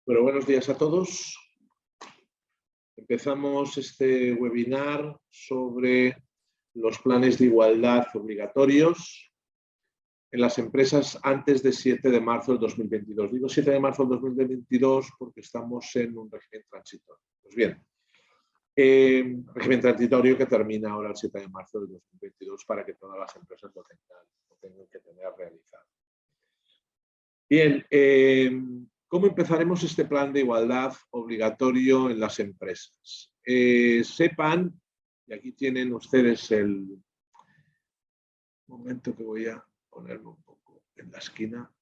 Bueno, buenos días a todos. Empezamos este webinar sobre los planes de igualdad obligatorios en las empresas antes del 7 de marzo del 2022. Digo 7 de marzo del 2022 porque estamos en un régimen transitorio. Pues bien, régimen transitorio que termina ahora el 7 de marzo del 2022 para que todas las empresas lo tengan que tener realizado. Bien, ¿cómo empezaremos este plan de igualdad obligatorio en las empresas? Sepan, y aquí tienen ustedes el momento que voy a ponerlo un poco en la esquina,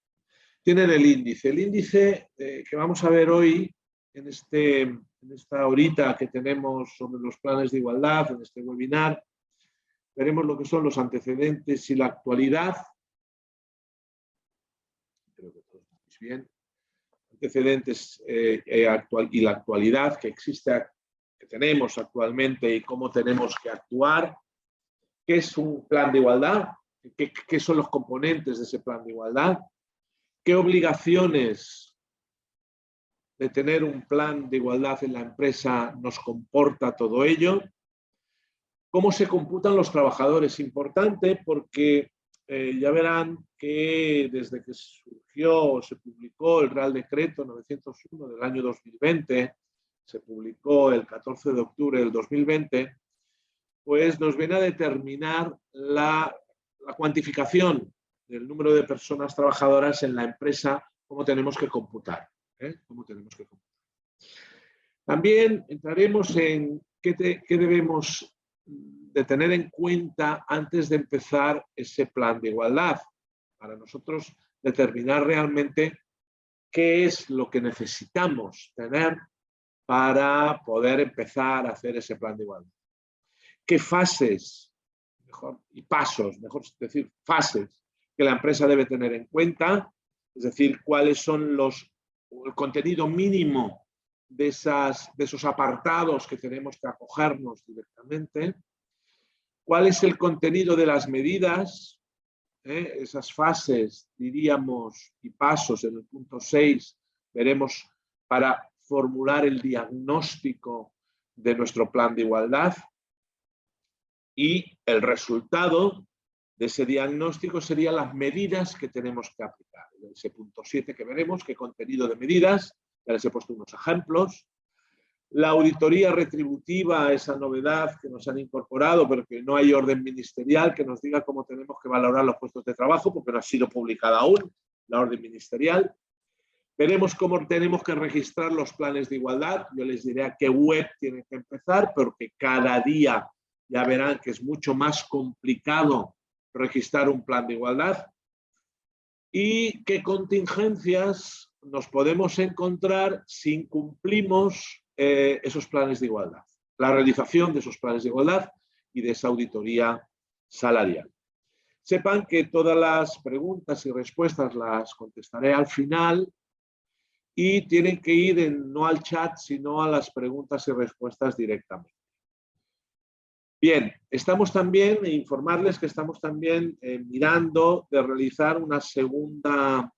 tienen el índice. El índice que vamos a ver hoy en esta horita que tenemos sobre los planes de igualdad, en este webinar, veremos lo que son los antecedentes y la actualidad. Creo que todos veis bien. Antecedentes y la actualidad que existe, que tenemos actualmente y cómo tenemos que actuar. ¿Qué es un plan de igualdad? ¿Qué son los componentes de ese plan de igualdad? ¿Qué obligaciones de tener un plan de igualdad en la empresa nos comporta todo ello? ¿Cómo se computan los trabajadores? Importante porque ya verán que desde que surgió o se publicó el Real Decreto 901 del año 2020, se publicó el 14 de octubre del 2020, pues nos viene a determinar la cuantificación del número de personas trabajadoras en la empresa, cómo tenemos que computar. ¿Cómo tenemos que computar? También entraremos en qué debemos de tener en cuenta antes de empezar ese plan de igualdad, para nosotros determinar realmente qué es lo que necesitamos tener para poder empezar a hacer ese plan de igualdad. ¿Qué fases y pasos, mejor decir, fases que la empresa debe tener en cuenta? Es decir, cuáles son el contenido mínimo de esos apartados que tenemos que acogernos directamente. ¿Cuál es el contenido de las medidas? Esas fases, diríamos, y pasos en el punto 6, veremos para formular el diagnóstico de nuestro plan de igualdad. Y el resultado de ese diagnóstico serían las medidas que tenemos que aplicar. En ese punto 7 que veremos, qué contenido de medidas, ya les he puesto unos ejemplos. La auditoría retributiva, esa novedad que nos han incorporado, pero que no hay orden ministerial que nos diga cómo tenemos que valorar los puestos de trabajo, porque no ha sido publicada aún la orden ministerial. Veremos cómo tenemos que registrar los planes de igualdad. Yo les diré a qué web tienen que empezar, porque cada día ya verán que es mucho más complicado registrar un plan de igualdad. Y qué contingencias nos podemos encontrar si incumplimos esos planes de igualdad, la realización de esos planes de igualdad y de esa auditoría salarial. Sepan que todas las preguntas y respuestas las contestaré al final y tienen que ir no al chat, sino a las preguntas y respuestas directamente. Bien, informarles que estamos también mirando de realizar un segundo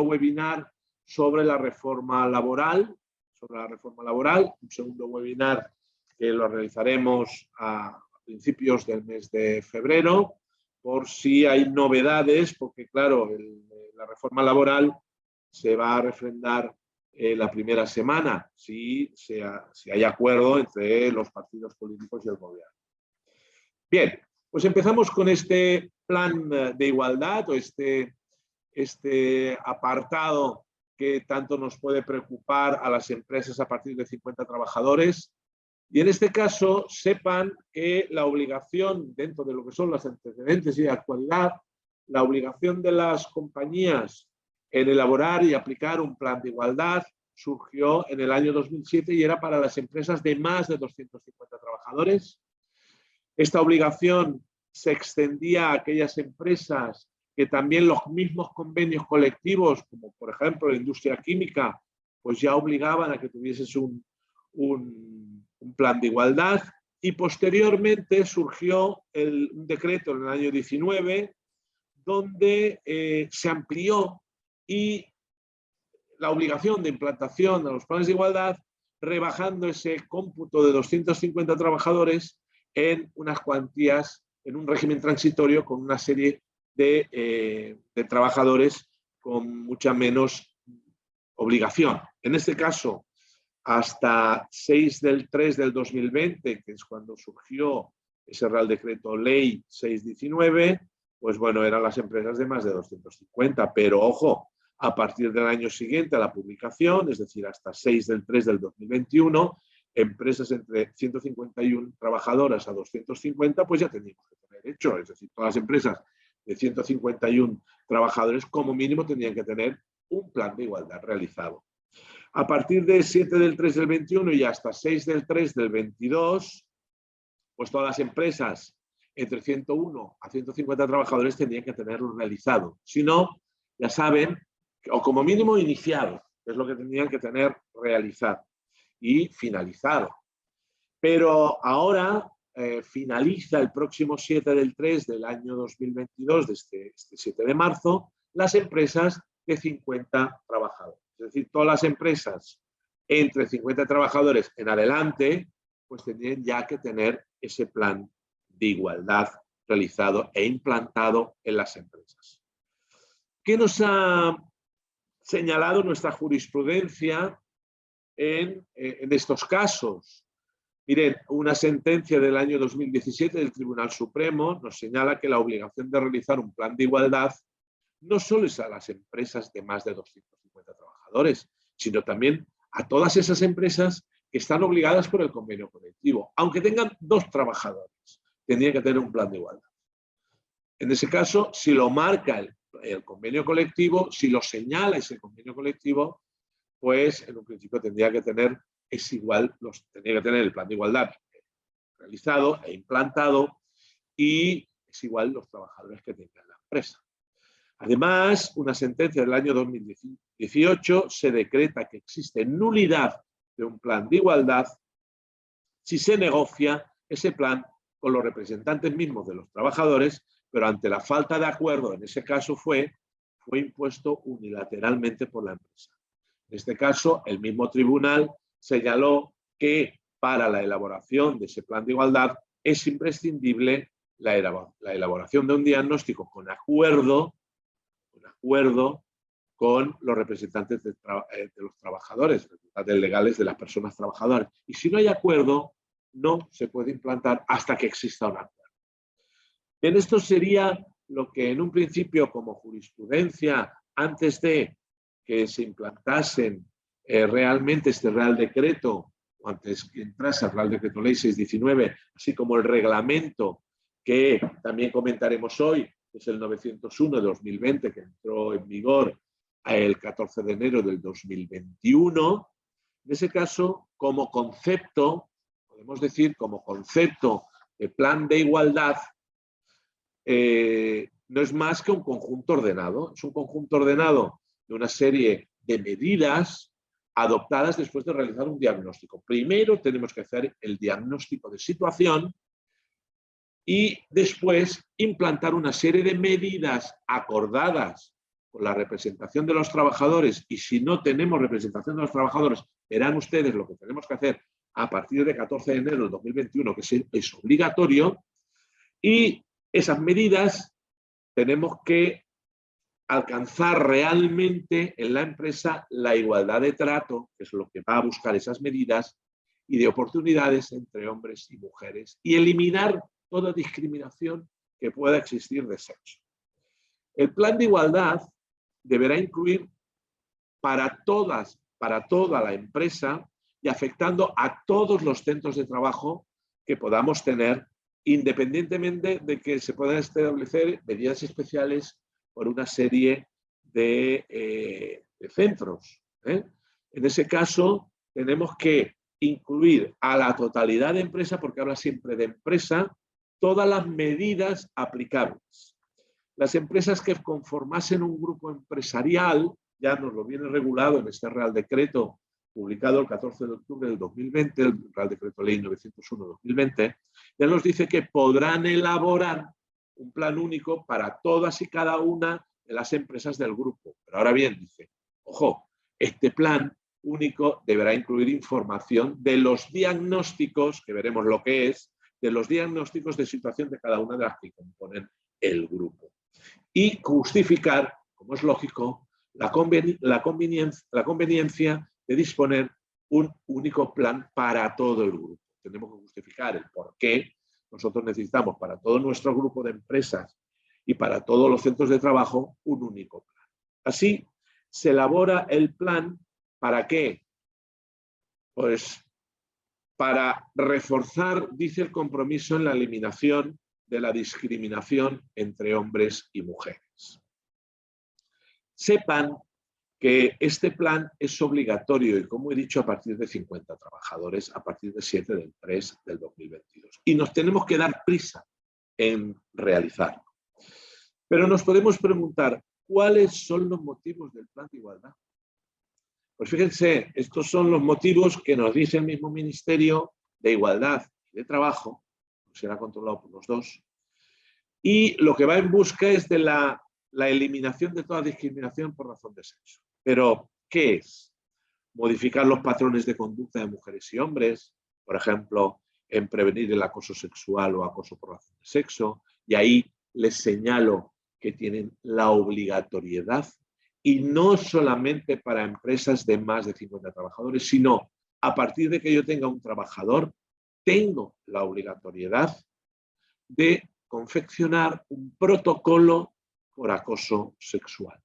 webinar sobre la reforma laboral, un segundo webinar que lo realizaremos a principios del mes de febrero, por si hay novedades, porque claro, la reforma laboral se va a refrendar la primera semana, si hay acuerdo entre los partidos políticos y el gobierno. Bien, pues empezamos con este plan de igualdad o este apartado que tanto nos puede preocupar a las empresas a partir de 50 trabajadores. Y en este caso, sepan que la obligación, dentro de lo que son los antecedentes y de actualidad, la obligación de las compañías en elaborar y aplicar un plan de igualdad surgió en el año 2007 y era para las empresas de más de 250 trabajadores. Esta obligación se extendía a aquellas empresas que también los mismos convenios colectivos, como por ejemplo la industria química, pues ya obligaban a que tuvieses un plan de igualdad. Y posteriormente surgió un decreto en el año 19 donde se amplió y la obligación de implantación de los planes de igualdad, rebajando ese cómputo de 250 trabajadores en unas cuantías, en un régimen transitorio con una serie de trabajadores con mucha menos obligación. En este caso, hasta 6 del 3 del 2020, que es cuando surgió ese Real Decreto Ley 619, pues bueno, eran las empresas de más de 250, pero ojo, a partir del año siguiente a la publicación, es decir, hasta 6 del 3 del 2021, empresas entre 151 trabajadoras a 250, pues ya teníamos que tener hecho, es decir, todas las empresas de 151 trabajadores como mínimo tenían que tener un plan de igualdad realizado. A partir de 7 del 3 del 21 y hasta 6 del 3 del 22, pues todas las empresas entre 101 a 150 trabajadores tenían que tenerlo realizado. Si no, ya saben, o como mínimo iniciado, es lo que tenían que tener realizado y finalizado. Pero ahora finaliza el próximo 7 del 3 del año 2022, de este 7 de marzo, las empresas de 50 trabajadores. Es decir, todas las empresas entre 50 trabajadores en adelante, pues tendrían ya que tener ese plan de igualdad realizado e implantado en las empresas. ¿Qué nos ha señalado nuestra jurisprudencia en estos casos? Miren, una sentencia del año 2017 del Tribunal Supremo nos señala que la obligación de realizar un plan de igualdad no solo es a las empresas de más de 250 trabajadores, sino también a todas esas empresas que están obligadas por el convenio colectivo. Aunque tengan 2 trabajadores, tendrían que tener un plan de igualdad. En ese caso, si lo marca el convenio colectivo, si lo señala ese convenio colectivo, pues en un principio tendría que tener el plan de igualdad realizado e implantado y es igual los trabajadores que tenga la empresa. Además, una sentencia del año 2018 se decreta que existe nulidad de un plan de igualdad si se negocia ese plan con los representantes mismos de los trabajadores, pero ante la falta de acuerdo, en ese caso fue impuesto unilateralmente por la empresa. En este caso, el mismo tribunal señaló que para la elaboración de ese plan de igualdad es imprescindible la elaboración de un diagnóstico con acuerdo con los representantes de los trabajadores, representantes legales de las personas trabajadoras. Y si no hay acuerdo, no se puede implantar hasta que exista un acuerdo. Bien, esto sería lo que en un principio como jurisprudencia, antes de que se implantasen realmente este Real Decreto, o antes que entrase el Real Decreto Ley 619, así como el reglamento que también comentaremos hoy, que es el 901 de 2020, que entró en vigor el 14 de enero del 2021. En ese caso, como concepto, podemos decir como concepto de plan de igualdad, no es más que un conjunto ordenado. Es un conjunto ordenado de una serie de medidas adoptadas después de realizar un diagnóstico. Primero tenemos que hacer el diagnóstico de situación y después implantar una serie de medidas acordadas con la representación de los trabajadores. Y si no tenemos representación de los trabajadores, verán ustedes lo que tenemos que hacer a partir de 14 de enero del 2021, que es obligatorio. Y esas medidas tenemos que alcanzar realmente en la empresa la igualdad de trato, que es lo que va a buscar esas medidas, y de oportunidades entre hombres y mujeres, y eliminar toda discriminación que pueda existir de sexo. El plan de igualdad deberá incluir para toda la empresa y afectando a todos los centros de trabajo que podamos tener, independientemente de que se puedan establecer medidas especiales por una serie de centros. En ese caso, tenemos que incluir a la totalidad de empresa, porque habla siempre de empresa, todas las medidas aplicables. Las empresas que conformasen un grupo empresarial, ya nos lo viene regulado en este Real Decreto publicado el 14 de octubre del 2020, el Real Decreto Ley 901-2020, ya nos dice que podrán elaborar un plan único para todas y cada una de las empresas del grupo. Pero ahora bien, dice, ojo, Este plan único deberá incluir información de los diagnósticos, que veremos lo que es, de los diagnósticos de situación de cada una de las que componen el grupo. Y justificar, como es lógico, la conveniencia de disponer un único plan para todo el grupo. Tenemos que justificar el por qué nosotros necesitamos para todo nuestro grupo de empresas y para todos los centros de trabajo un único plan. Así se elabora el plan. ¿Para qué? Pues para reforzar, dice el compromiso, en la eliminación de la discriminación entre hombres y mujeres. Sepan que este plan es obligatorio y, como he dicho, a partir de 50 trabajadores, a partir del 7 del 3 del 2022. Y nos tenemos que dar prisa en realizarlo. Pero nos podemos preguntar, ¿cuáles son los motivos del plan de igualdad? Pues fíjense, estos son los motivos que nos dice el mismo Ministerio de Igualdad y de Trabajo, será controlado por los dos, y lo que va en busca es de la eliminación de toda discriminación por razón de sexo. Pero, ¿qué es? Modificar los patrones de conducta de mujeres y hombres, por ejemplo, en prevenir el acoso sexual o acoso por razón de sexo, y ahí les señalo que tienen la obligatoriedad, y no solamente para empresas de más de 50 trabajadores, sino a partir de que yo tenga un trabajador, tengo la obligatoriedad de confeccionar un protocolo por acoso sexual.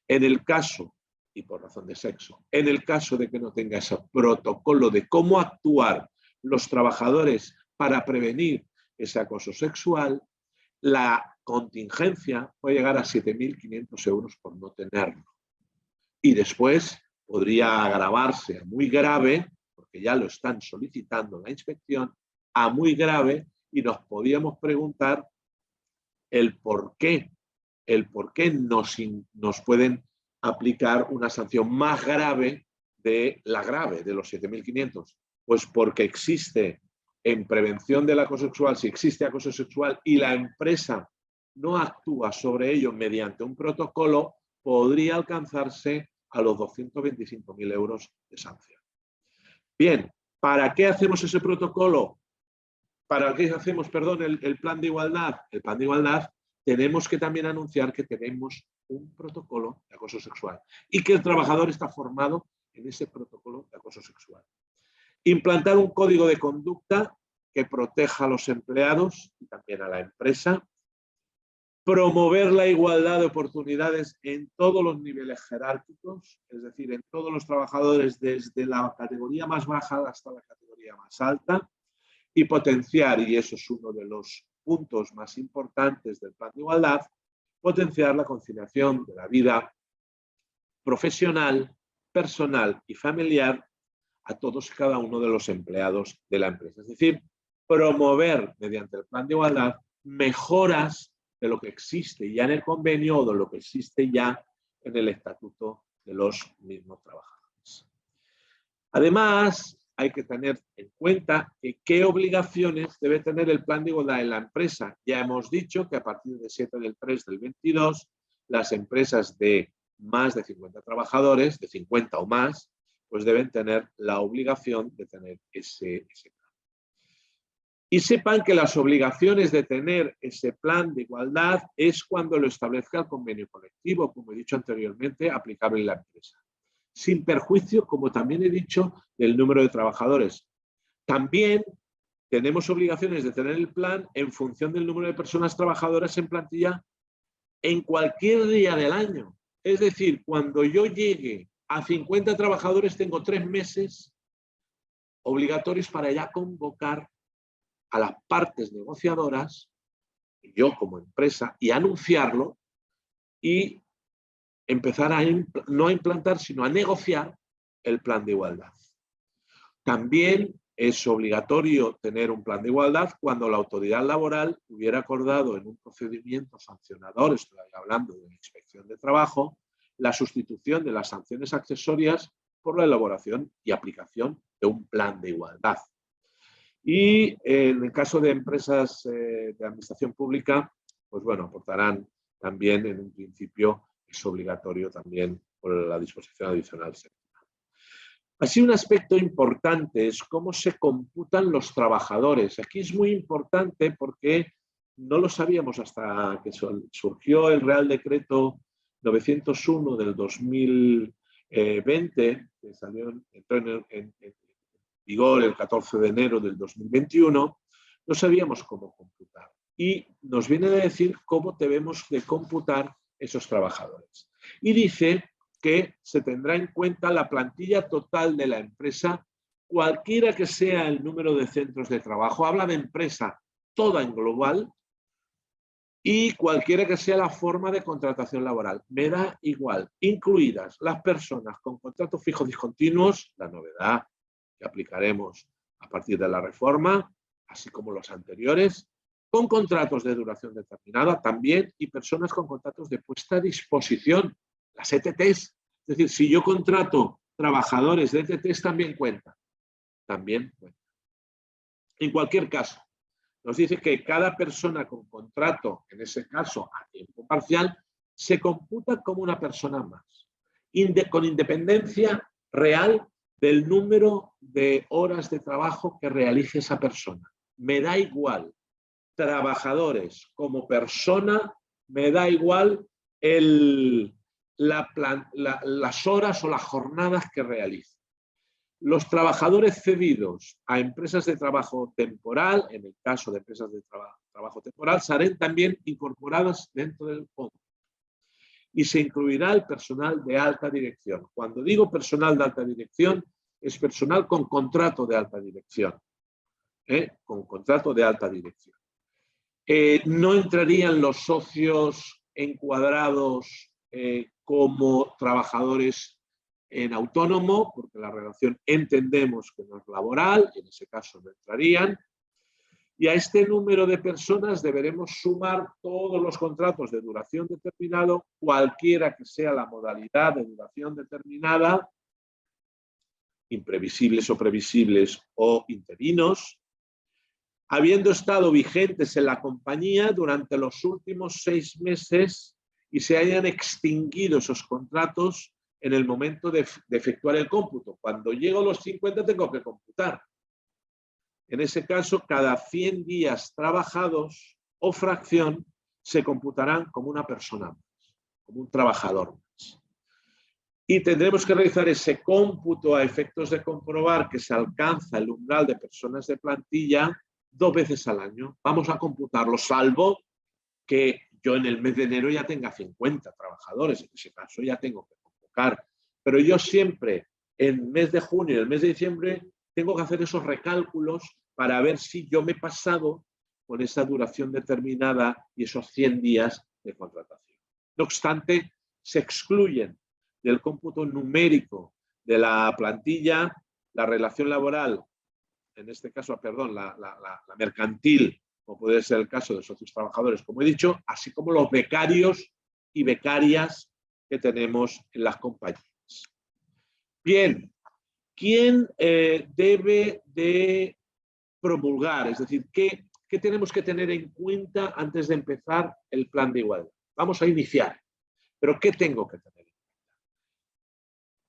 En el caso, y por razón de sexo, en el caso de que no tenga ese protocolo de cómo actuar los trabajadores para prevenir ese acoso sexual, la contingencia puede llegar a 7.500 euros por no tenerlo. Y después podría agravarse a muy grave, porque ya lo están solicitando la inspección, a muy grave, y nos podíamos preguntar el por qué nos pueden aplicar una sanción más grave de la grave, de los 7.500. Pues porque existe en prevención del acoso sexual, si existe acoso sexual y la empresa no actúa sobre ello mediante un protocolo, podría alcanzarse a los 225.000 euros de sanción. Bien, ¿para qué hacemos ese protocolo? ¿Para qué hacemos, perdón, el plan de igualdad? El plan de igualdad tenemos que también anunciar que tenemos un protocolo de acoso sexual y que el trabajador está formado en ese protocolo de acoso sexual. Implantar un código de conducta que proteja a los empleados y también a la empresa. Promover la igualdad de oportunidades en todos los niveles jerárquicos, es decir, en todos los trabajadores, desde la categoría más baja hasta la categoría más alta. Y potenciar, y eso es uno de los puntos más importantes del plan de igualdad, potenciar la conciliación de la vida profesional, personal y familiar a todos y cada uno de los empleados de la empresa. Es decir, promover mediante el plan de igualdad mejoras de lo que existe ya en el convenio o de lo que existe ya en el estatuto de los mismos trabajadores. Además, hay que tener en cuenta que qué obligaciones debe tener el plan de igualdad en la empresa. Ya hemos dicho que a partir del 7 del 3 del 22, las empresas de más de 50 trabajadores, de 50 o más, pues deben tener la obligación de tener ese plan. Y sepan que las obligaciones de tener ese plan de igualdad es cuando lo establezca el convenio colectivo, como he dicho anteriormente, aplicable en la empresa. Sin perjuicio, como también he dicho, del número de trabajadores. También tenemos obligaciones de tener el plan en función del número de personas trabajadoras en plantilla en cualquier día del año. Es decir, cuando yo llegue a 50 trabajadores, tengo 3 meses obligatorios para ya convocar a las partes negociadoras, yo como empresa, y anunciarlo y empezar a no a implantar, sino a negociar el plan de igualdad. También es obligatorio tener un plan de igualdad cuando la autoridad laboral hubiera acordado en un procedimiento sancionador, estoy hablando de la inspección de trabajo, la sustitución de las sanciones accesorias por la elaboración y aplicación de un plan de igualdad. Y en el caso de empresas de administración pública, pues bueno, aportarán también en un principio, es obligatorio también por la disposición adicional 7. Así, un aspecto importante es cómo se computan los trabajadores. Aquí es muy importante porque no lo sabíamos hasta que surgió el Real Decreto 901 del 2020, que entró en vigor el 14 de enero del 2021, no sabíamos cómo computar. Y nos viene a decir cómo debemos de computar esos trabajadores. Y dice que se tendrá en cuenta la plantilla total de la empresa, cualquiera que sea el número de centros de trabajo. Habla de empresa toda en global y cualquiera que sea la forma de contratación laboral. Me da igual, incluidas las personas con contratos fijos discontinuos, la novedad que aplicaremos a partir de la reforma, así como los anteriores, con contratos de duración determinada también, y personas con contratos de puesta a disposición, las ETTs. Es decir, si yo contrato trabajadores de ETTs, también cuenta. También cuenta. En cualquier caso, nos dice que cada persona con contrato, en ese caso a tiempo parcial, se computa como una persona más, con independencia real del número de horas de trabajo que realice esa persona. Me da igual trabajadores como persona, me da igual las horas o las jornadas que realice. Los trabajadores cedidos a empresas de trabajo temporal, en el caso de empresas de trabajo temporal, serán también incorporadas dentro del cómputo. Y se incluirá el personal de alta dirección. Cuando digo personal de alta dirección, es personal con contrato de alta dirección. Con contrato de alta dirección. No entrarían los socios encuadrados como trabajadores en autónomo, porque la relación entendemos que no es laboral, y en ese caso no entrarían. Y a este número de personas deberemos sumar todos los contratos de duración determinado, cualquiera que sea la modalidad de duración determinada, imprevisibles o previsibles o interinos, habiendo estado vigentes en la compañía durante los últimos 6 meses y se hayan extinguido esos contratos en el momento de efectuar el cómputo. Cuando llego a los 50 tengo que computar. En ese caso, cada 100 días trabajados o fracción se computarán como una persona más, como un trabajador más. Y tendremos que realizar ese cómputo a efectos de comprobar que se alcanza el umbral de personas de plantilla 2 veces al año. Vamos a computarlo, salvo que yo en el mes de enero ya tenga 50 trabajadores. En ese caso ya tengo que convocar. Pero yo siempre, en el mes de junio y el mes de diciembre, tengo que hacer esos recálculos para ver si yo me he pasado con esa duración determinada y esos 100 días de contratación. No obstante, se excluyen del cómputo numérico de la plantilla la relación laboral, en este caso, perdón, la mercantil, como puede ser el caso de socios trabajadores, como he dicho, así como los becarios y becarias que tenemos en las compañías. Bien, ¿quién debe de promulgar? Es decir, ¿qué tenemos que tener en cuenta antes de empezar el plan de igualdad? Vamos a iniciar, pero ¿qué tengo que tener en cuenta?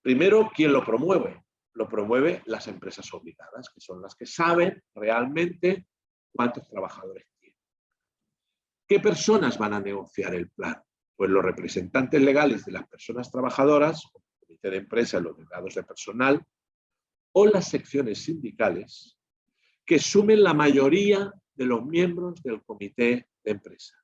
Primero, ¿quién lo promueve? Lo promueve las empresas obligadas, que son las que saben realmente cuántos trabajadores tienen. ¿Qué personas van a negociar el plan? Pues los representantes legales de las personas trabajadoras, el comité de empresa, los delegados de personal, o las secciones sindicales, que sumen la mayoría de los miembros del comité de empresa.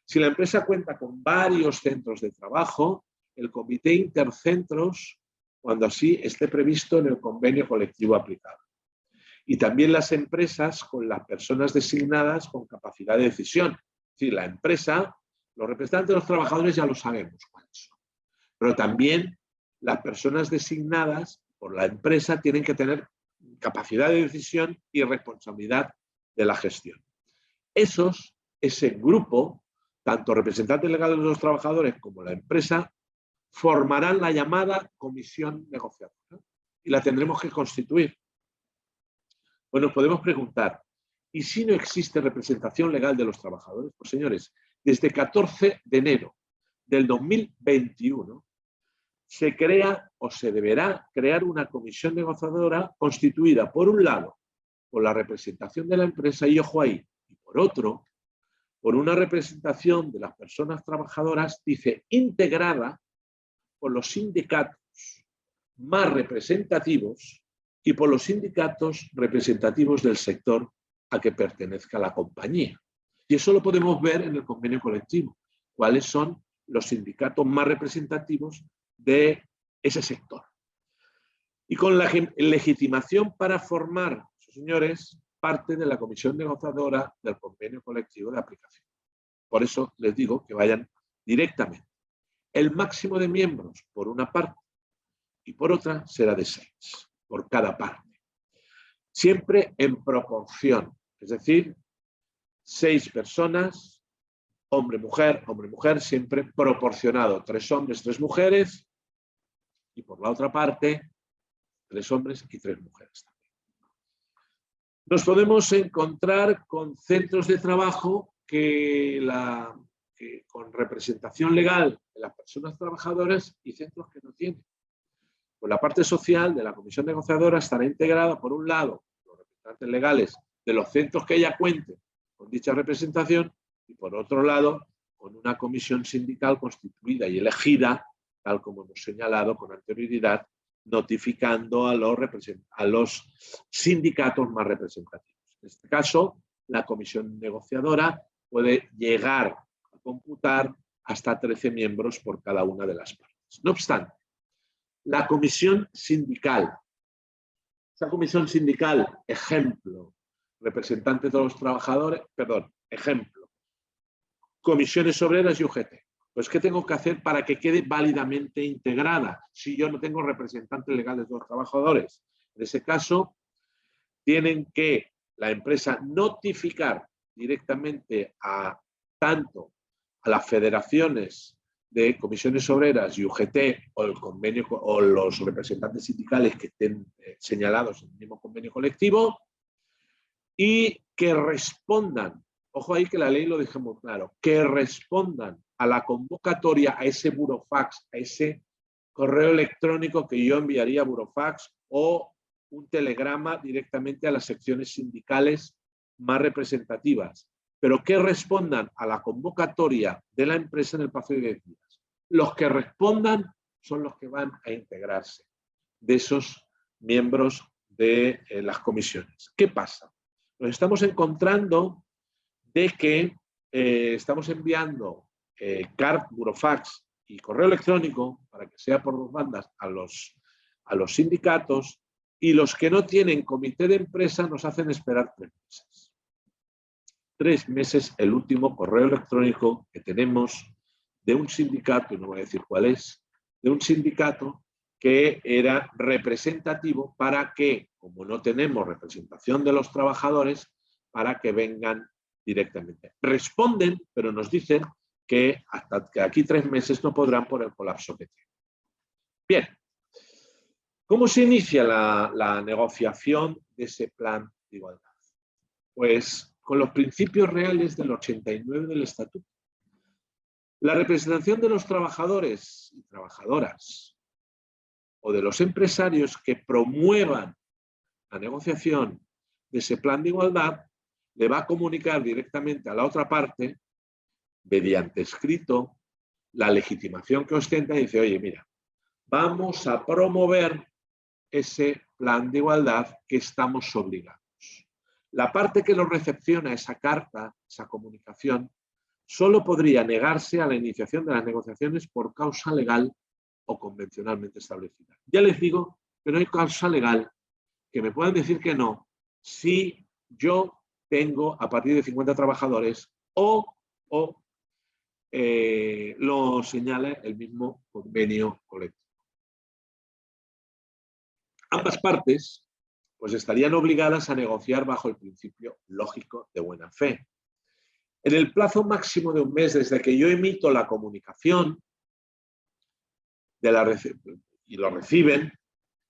Si la empresa cuenta con varios centros de trabajo, el comité intercentros, cuando así esté previsto en el convenio colectivo aplicable. Y también las empresas con las personas designadas con capacidad de decisión. Es decir, la empresa, los representantes de los trabajadores ya lo sabemos cuáles son. Pero también las personas designadas por la empresa tienen que tener capacidad de decisión y responsabilidad de la gestión. Ese grupo, tanto representantes legales de los trabajadores como la empresa, formarán la llamada comisión negociadora y la tendremos que constituir. Pues nos podemos preguntar, ¿y si no existe representación legal de los trabajadores? Pues señores, desde 14 de enero del 2021 se crea o se deberá crear una comisión negociadora constituida, por un lado, por la representación de la empresa y, ojo ahí, y por otro, por una representación de las personas trabajadoras, dice, integrada por los sindicatos más representativos y por los sindicatos representativos del sector a que pertenezca la compañía. Y eso lo podemos ver en el convenio colectivo, cuáles son los sindicatos más representativos de ese sector. Y con la legitimación para formar, señores, parte de la comisión negociadora del convenio colectivo de aplicación. Por eso les digo que vayan directamente. El máximo de miembros por una parte y por otra será de 6 por cada parte. Siempre en proporción, es decir, 6 personas, hombre-mujer, siempre proporcionado, 3 hombres, 3 mujeres, y por la otra parte, 3 hombres y 3 mujeres también. Nos podemos encontrar con centros de trabajo que con representación legal de las personas trabajadoras y centros que no tienen. Pues la parte social de la comisión negociadora estará integrada, por un lado, los representantes legales de los centros que ella cuente con dicha representación y, por otro lado, con una comisión sindical constituida y elegida, tal como hemos señalado con anterioridad, notificando a los sindicatos más representativos. En este caso, la comisión negociadora puede llegar a computar hasta 13 miembros por cada una de las partes. No obstante, la comisión sindical, esa comisión sindical, ejemplo, representantes de los trabajadores, ejemplo, comisiones obreras y UGT. Pues, ¿qué tengo que hacer para que quede válidamente integrada si yo no tengo representantes legales de los trabajadores? En ese caso, tienen que la empresa notificar directamente tanto a las federaciones de comisiones obreras y UGT o el convenio o los representantes sindicales que estén señalados en el mismo convenio colectivo, y que respondan, ojo ahí que la ley lo deja muy claro, que respondan a la convocatoria, a ese burofax, a ese correo electrónico que yo enviaría a burofax o un telegrama directamente a las secciones sindicales más representativas, pero que respondan a la convocatoria de la empresa en el plazo de 10 días. Los que respondan son los que van a integrarse de esos miembros de las comisiones. ¿Qué pasa? Nos estamos encontrando de que estamos enviando CART, burofax y correo electrónico, para que sea por 2 bandas, a los sindicatos, y los que no tienen comité de empresa nos hacen esperar 3 meses. 3 meses el último correo electrónico que tenemos de un sindicato, y no voy a decir cuál es, de un sindicato que era representativo para que, como no tenemos representación de los trabajadores, para que vengan directamente. Responden, pero nos dicen que hasta que aquí 3 meses no podrán por el colapso que tienen. Bien, ¿cómo se inicia la negociación de ese plan de igualdad? Pues con los principios reales del 89 del Estatuto. La representación de los trabajadores y trabajadoras o de los empresarios que promuevan la negociación de ese plan de igualdad le va a comunicar directamente a la otra parte, mediante escrito, la legitimación que ostenta y dice, oye, mira, vamos a promover ese plan de igualdad que estamos obligados. La parte que lo recepciona, esa carta, esa comunicación, solo podría negarse a la iniciación de las negociaciones por causa legal o convencionalmente establecida. Ya les digo que no hay causa legal que me puedan decir que no si yo tengo a partir de 50 trabajadores o lo señala el mismo convenio colectivo. Ambas partes pues estarían obligadas a negociar bajo el principio lógico de buena fe. En el plazo máximo de 1 mes desde que yo emito la comunicación y lo reciben,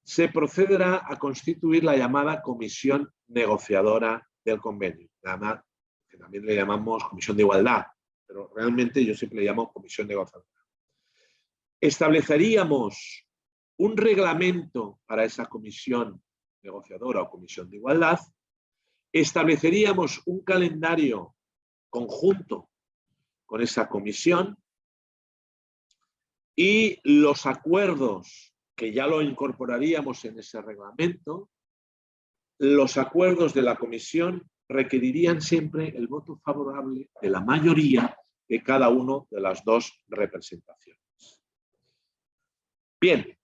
se procederá a constituir la llamada comisión negociadora del convenio, que también le llamamos comisión de igualdad, pero realmente yo siempre le llamo comisión negociadora. Estableceríamos un reglamento para esa comisión negociadora o comisión de igualdad, estableceríamos un calendario conjunto con esa comisión y los acuerdos que ya lo incorporaríamos en ese reglamento, los acuerdos de la comisión requerirían siempre el voto favorable de la mayoría de cada uno de las dos representaciones. Bien,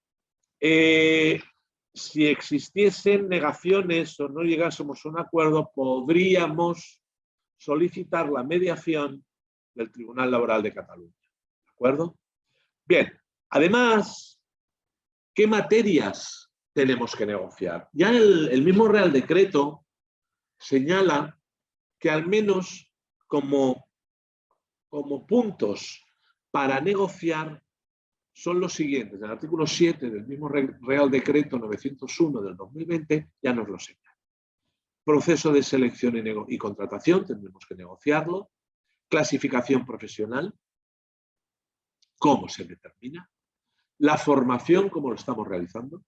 si existiesen negaciones o no llegásemos a un acuerdo, podríamos solicitar la mediación del Tribunal Laboral de Cataluña. ¿De acuerdo? Bien, además, ¿qué materias tenemos que negociar? Ya el mismo Real Decreto señala que al menos como puntos para negociar son los siguientes. El artículo 7 del mismo Real Decreto 901 del 2020 ya nos lo señala. Proceso de selección y contratación, tendremos que negociarlo. Clasificación profesional, cómo se determina. La formación, cómo lo estamos realizando.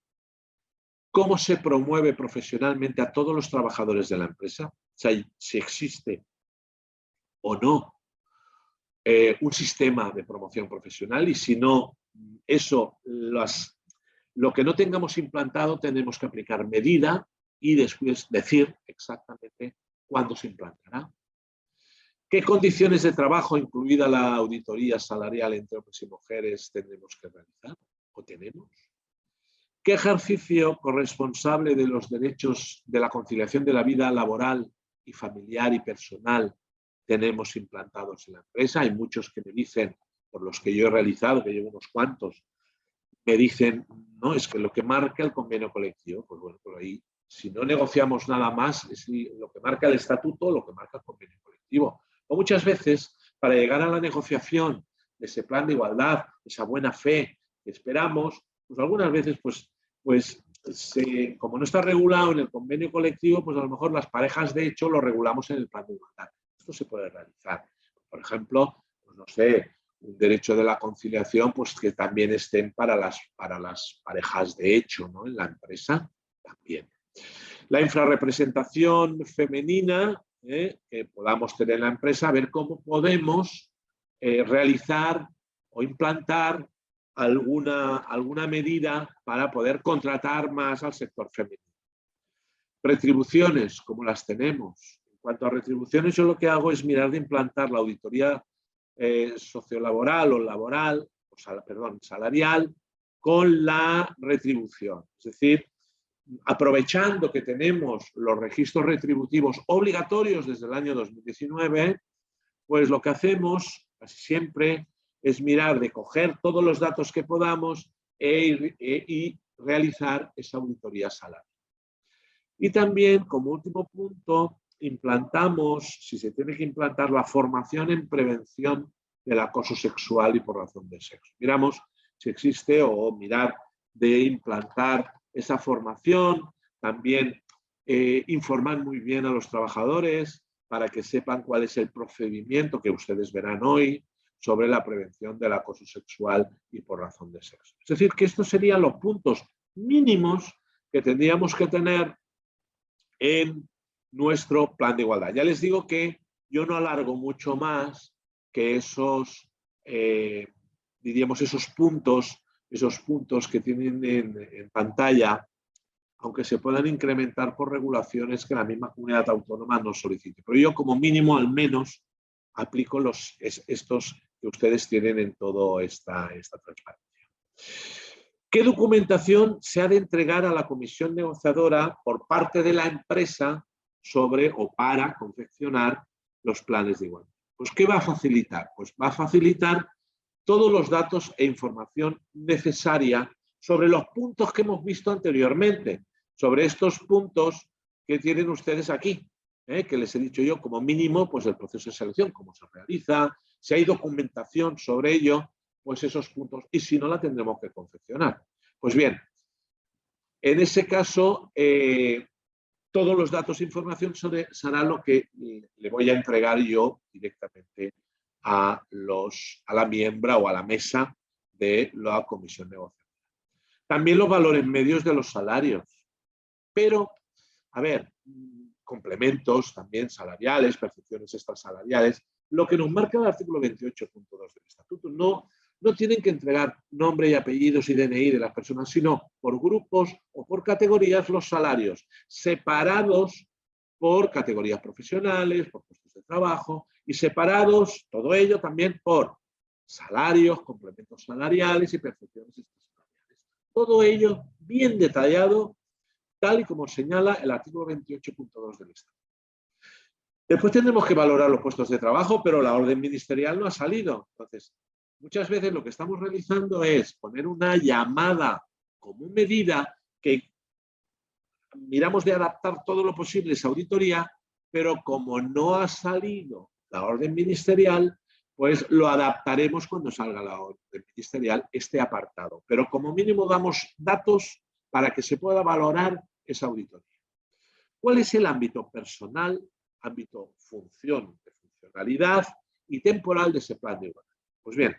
Cómo se promueve profesionalmente a todos los trabajadores de la empresa, o sea, si existe o no un sistema de promoción profesional, y si no, eso, lo que no tengamos implantado, tenemos que aplicar medida y después decir exactamente cuándo se implantará. ¿Qué condiciones de trabajo, incluida la auditoría salarial entre hombres y mujeres, tendremos que realizar o tenemos? ¿Qué ejercicio corresponsable de los derechos de la conciliación de la vida laboral y familiar y personal tenemos implantados en la empresa? Hay muchos que me dicen, por los que yo he realizado, que llevo unos cuantos, me dicen, no, es que lo que marca el convenio colectivo, pues bueno, por ahí, si no negociamos nada más, es lo que marca el estatuto, lo que marca el convenio colectivo. O muchas veces, para llegar a la negociación de ese plan de igualdad, esa buena fe que esperamos, pues algunas veces, como no está regulado en el convenio colectivo, pues a lo mejor las parejas de hecho lo regulamos en el plan de igualdad. Esto se puede realizar. Por ejemplo, pues no sé, un derecho de la conciliación, pues que también estén para las parejas de hecho, ¿no? En la empresa también. La infrarrepresentación femenina que podamos tener en la empresa, a ver cómo podemos realizar o implantar alguna medida para poder contratar más al sector femenino. Retribuciones, ¿cómo las tenemos? En cuanto a retribuciones, yo lo que hago es mirar de implantar la auditoría sociolaboral o laboral, salarial, con la retribución. Es decir, aprovechando que tenemos los registros retributivos obligatorios desde el año 2019, pues lo que hacemos casi siempre es mirar de coger todos los datos que podamos y realizar esa auditoría salarial. Y también, como último punto, implantamos, si se tiene que implantar, la formación en prevención del acoso sexual y por razón de sexo. Miramos si existe o mirar de implantar esa formación, también informar muy bien a los trabajadores para que sepan cuál es el procedimiento que ustedes verán hoy sobre la prevención del acoso sexual y por razón de sexo. Es decir, que estos serían los puntos mínimos que tendríamos que tener en nuestro plan de igualdad. Ya les digo que yo no alargo mucho más que esos, diríamos, esos puntos que tienen en pantalla, aunque se puedan incrementar por regulaciones que la misma comunidad autónoma nos solicite. Pero yo como mínimo al menos aplico estos que ustedes tienen en toda esta transparencia. ¿Qué documentación se ha de entregar a la comisión negociadora por parte de la empresa sobre o para confeccionar los planes de igualdad? Pues ¿qué va a facilitar? Pues va a facilitar todos los datos e información necesaria sobre los puntos que hemos visto anteriormente, sobre estos puntos que tienen ustedes aquí, que les he dicho yo como mínimo, pues el proceso de selección, cómo se realiza, si hay documentación sobre ello, pues esos puntos, y si no la tendremos que confeccionar. Pues bien, en ese caso, todos los datos e información será lo que le voy a entregar yo directamente a la miembro o a la mesa de la comisión negociadora. También los valores medios de los salarios. Pero, a ver, complementos también salariales, percepciones extrasalariales. Lo que nos marca el artículo 28.2 del Estatuto no tienen que entregar nombre y apellidos y DNI de las personas, sino por grupos o por categorías los salarios, separados por categorías profesionales, por puestos de trabajo y separados, todo ello también por salarios, complementos salariales y percepciones extrasalariales. Todo ello bien detallado, tal y como señala el artículo 28.2 del Estatuto. Después tendremos que valorar los puestos de trabajo, pero la orden ministerial no ha salido. Entonces, muchas veces lo que estamos realizando es poner una llamada como medida que miramos de adaptar todo lo posible a esa auditoría, pero como no ha salido la orden ministerial, pues lo adaptaremos cuando salga la orden ministerial, este apartado. Pero como mínimo damos datos para que se pueda valorar esa auditoría. ¿Cuál es el ámbito personal, ámbito función, de funcionalidad y temporal de ese plan de igualdad? Pues bien,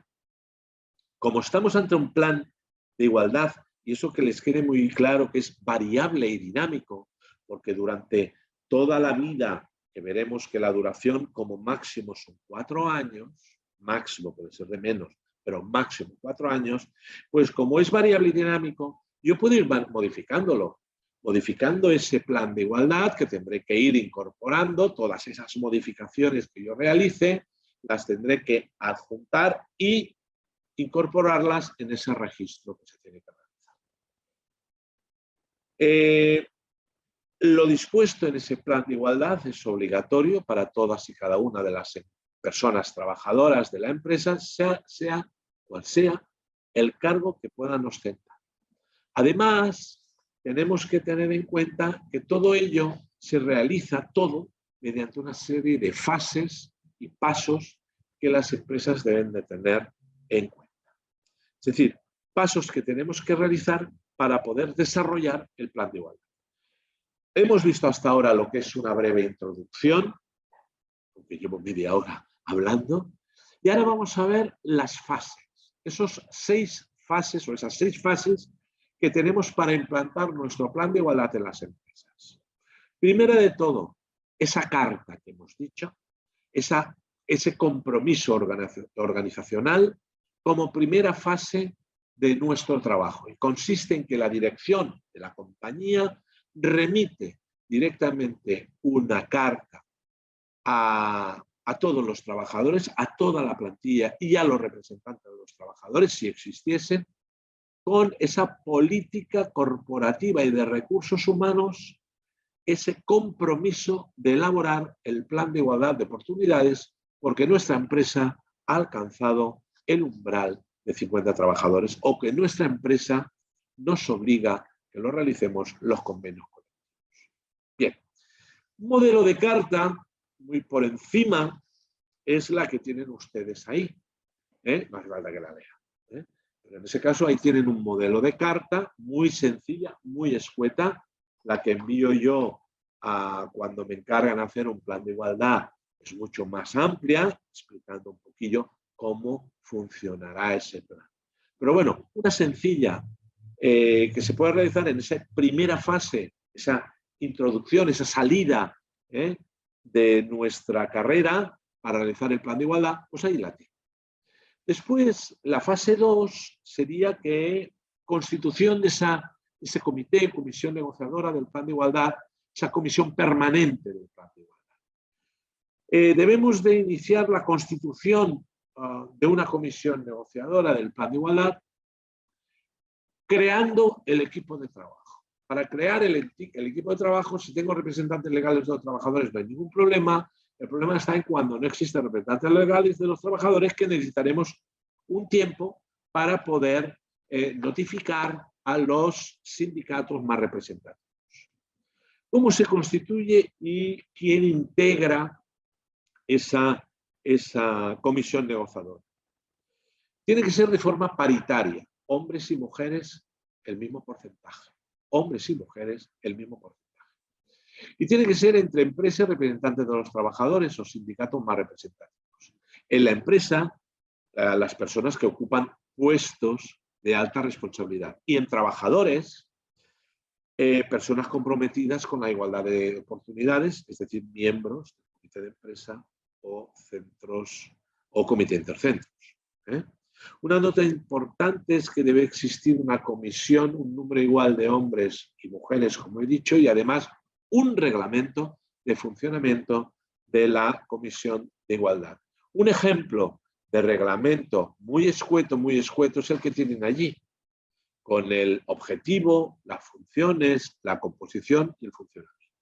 como estamos ante un plan de igualdad, y eso que les quede muy claro que es variable y dinámico, porque durante toda la vida, que veremos que la duración como máximo son 4 años, máximo puede ser de menos, pero máximo 4 años, pues como es variable y dinámico, yo puedo ir modificándolo, modificando ese plan de igualdad que tendré que ir incorporando, todas esas modificaciones que yo realice, las tendré que adjuntar y incorporarlas en ese registro que se tiene que realizar. Lo dispuesto en ese plan de igualdad es obligatorio para todas y cada una de las personas trabajadoras de la empresa, sea cual sea el cargo que puedan ostentar. Además, tenemos que tener en cuenta que todo ello se realiza todo mediante una serie de fases y pasos que las empresas deben de tener en cuenta. Es decir, pasos que tenemos que realizar para poder desarrollar el plan de igualdad. Hemos visto hasta ahora lo que es una breve introducción, porque llevo media hora hablando, y ahora vamos a ver las fases, esos 6 fases o esas 6 fases que tenemos para implantar nuestro plan de igualdad en las empresas. Primero de todo, esa carta que hemos dicho, ese compromiso organizacional como primera fase de nuestro trabajo. Y consiste en que la dirección de la compañía remite directamente una carta a todos los trabajadores, a toda la plantilla y a los representantes de los trabajadores, si existiesen, con esa política corporativa y de recursos humanos, ese compromiso de elaborar el plan de igualdad de oportunidades, porque nuestra empresa ha alcanzado el umbral de 50 trabajadores o que nuestra empresa nos obliga que lo realicemos los convenios colectivos. Bien, un modelo de carta muy por encima es la que tienen ustedes ahí. No hace falta que la lean. Pero en ese caso ahí tienen un modelo de carta muy sencilla, muy escueta, la que envío yo cuando me encargan hacer un plan de igualdad es mucho más amplia, explicando un poquillo cómo funcionará ese plan. Pero bueno, una sencilla que se puede realizar en esa primera fase, esa introducción, esa salida de nuestra carrera para realizar el plan de igualdad, pues ahí la tiene. Después, la fase 2 sería que constitución de ese comité, comisión negociadora del plan de igualdad, esa comisión permanente del plan de igualdad. Debemos de iniciar la constitución de una comisión negociadora del plan de igualdad creando el equipo de trabajo. Para crear el equipo de trabajo, si tengo representantes legales de los trabajadores, no hay ningún problema. El problema está en cuando no existen representantes legales de los trabajadores, que necesitaremos un tiempo para poder notificar a los sindicatos más representativos. ¿Cómo se constituye y quién integra esa comisión negociadora? Tiene que ser de forma paritaria, hombres y mujeres el mismo porcentaje, hombres y mujeres el mismo porcentaje. Y tiene que ser entre empresas representantes de los trabajadores o sindicatos más representativos. En la empresa, las personas que ocupan puestos de alta responsabilidad. Y en trabajadores, personas comprometidas con la igualdad de oportunidades, es decir, miembros del comité de empresa o centros o comité intercentros. Una nota importante es que debe existir una comisión, un número igual de hombres y mujeres, como he dicho, y además un reglamento de funcionamiento de la Comisión de Igualdad. Un ejemplo de reglamento muy escueto es el que tienen allí, con el objetivo, las funciones, la composición y el funcionamiento.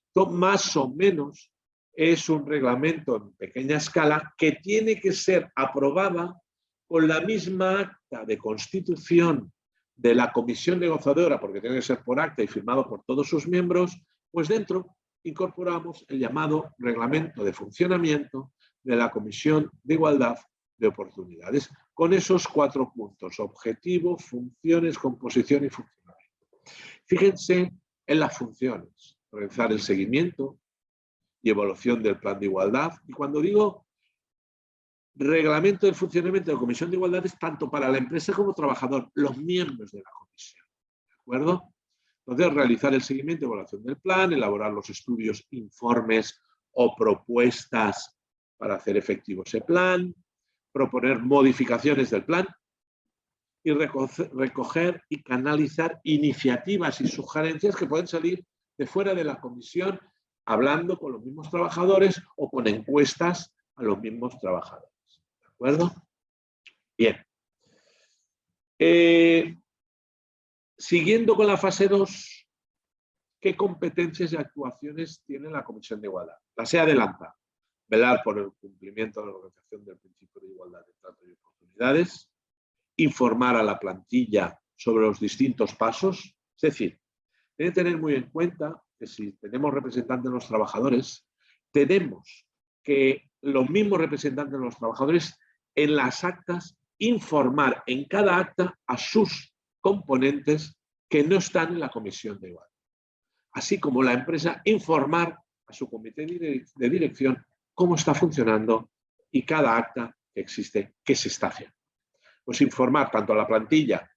Esto más o menos es un reglamento en pequeña escala que tiene que ser aprobada con la misma acta de constitución de la comisión negociadora, porque tiene que ser por acta y firmado por todos sus miembros, pues dentro incorporamos el llamado reglamento de funcionamiento de la Comisión de Igualdad de Oportunidades, con esos 4 puntos: objetivo, funciones, composición y funcionamiento. Fíjense en las funciones: realizar el seguimiento y evaluación del plan de igualdad. Y cuando digo reglamento del funcionamiento de la Comisión de Igualdad, es tanto para la empresa como trabajador, los miembros de la comisión. ¿De acuerdo? Entonces, realizar el seguimiento y evaluación del plan, elaborar los estudios, informes o propuestas para hacer efectivo ese plan, proponer modificaciones del plan y recoger y canalizar iniciativas y sugerencias que pueden salir de fuera de la comisión, hablando con los mismos trabajadores o con encuestas a los mismos trabajadores. ¿De acuerdo? Bien. Siguiendo con la fase 2, ¿qué competencias y actuaciones tiene la Comisión de Igualdad? La se adelanta: velar por el cumplimiento de la organización del principio de igualdad de trato y oportunidades, informar a la plantilla sobre los distintos pasos. Es decir, debe tener muy en cuenta que si tenemos representantes de los trabajadores, tenemos que los mismos representantes de los trabajadores en las actas informar en cada acta a sus componentes que no están en la comisión de igualdad. Así como la empresa informar a su comité de dirección cómo está funcionando y cada acta que existe, qué se está haciendo. Pues informar tanto a la plantilla,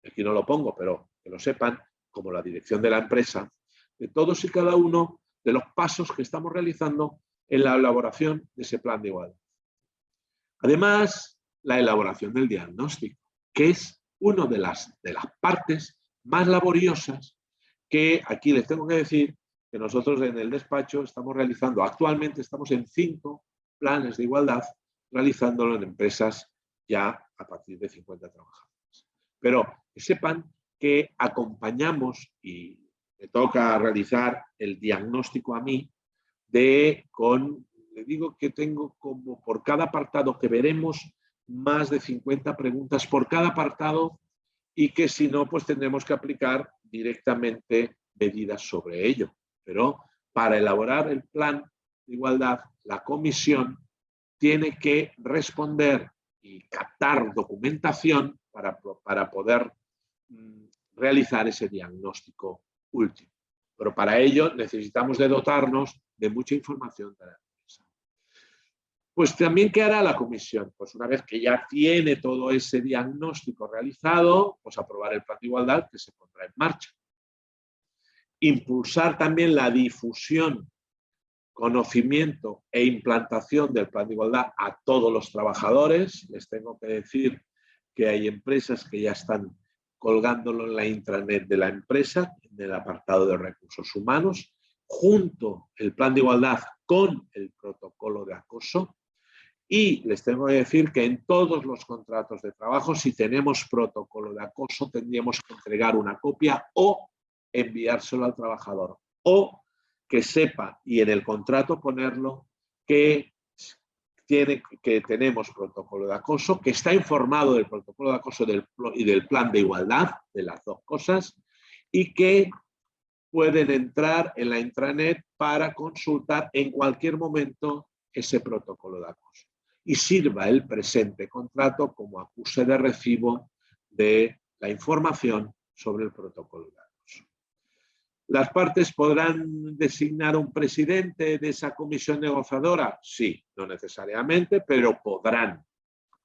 aquí no lo pongo, pero que lo sepan, como la dirección de la empresa, de todos y cada uno de los pasos que estamos realizando en la elaboración de ese plan de igualdad. Además, la elaboración del diagnóstico, que es una de las partes más laboriosas que aquí les tengo que decir que nosotros en el despacho estamos realizando. Actualmente estamos en 5 planes de igualdad, realizándolo en empresas ya a partir de 50 trabajadores. Pero que sepan que acompañamos, y me toca realizar el diagnóstico a mí, le digo que tengo como por cada apartado que veremos más de 50 preguntas por cada apartado, y que si no, pues tendremos que aplicar directamente medidas sobre ello. Pero para elaborar el plan de igualdad, la comisión tiene que responder y captar documentación para poder realizar ese diagnóstico último. Pero para ello necesitamos de dotarnos de mucha información de la empresa. Pues también, ¿qué hará la comisión? Pues una vez que ya tiene todo ese diagnóstico realizado, pues aprobar el plan de igualdad que se pondrá en marcha. Impulsar también la difusión, conocimiento e implantación del plan de igualdad a todos los trabajadores. Les tengo que decir que hay empresas que ya están colgándolo en la intranet de la empresa, en el apartado de recursos humanos, junto el plan de igualdad con el protocolo de acoso. Y les tengo que decir que en todos los contratos de trabajo, si tenemos protocolo de acoso, tendríamos que entregar una copia o enviárselo al trabajador, o que sepa y en el contrato ponerlo que tenemos protocolo de acoso, que está informado del protocolo de acoso y del plan de igualdad, de las dos cosas, y que pueden entrar en la intranet para consultar en cualquier momento ese protocolo de acoso. Y sirva el presente contrato como acuse de recibo de la información sobre el protocolo de acoso. ¿Las partes podrán designar un presidente de esa comisión negociadora? Sí, no necesariamente, pero podrán.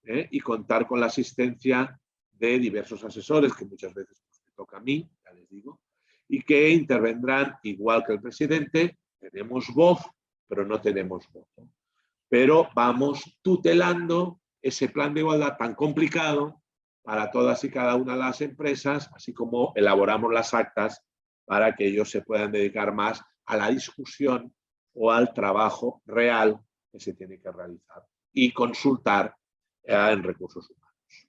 y contar con la asistencia de diversos asesores, que muchas veces me toca a mí, ya les digo, y que intervendrán igual que el presidente. Tenemos voz, pero no tenemos voto. Pero vamos tutelando ese plan de igualdad tan complicado para todas y cada una de las empresas, así como elaboramos las actas para que ellos se puedan dedicar más a la discusión o al trabajo real que se tiene que realizar y consultar en recursos humanos.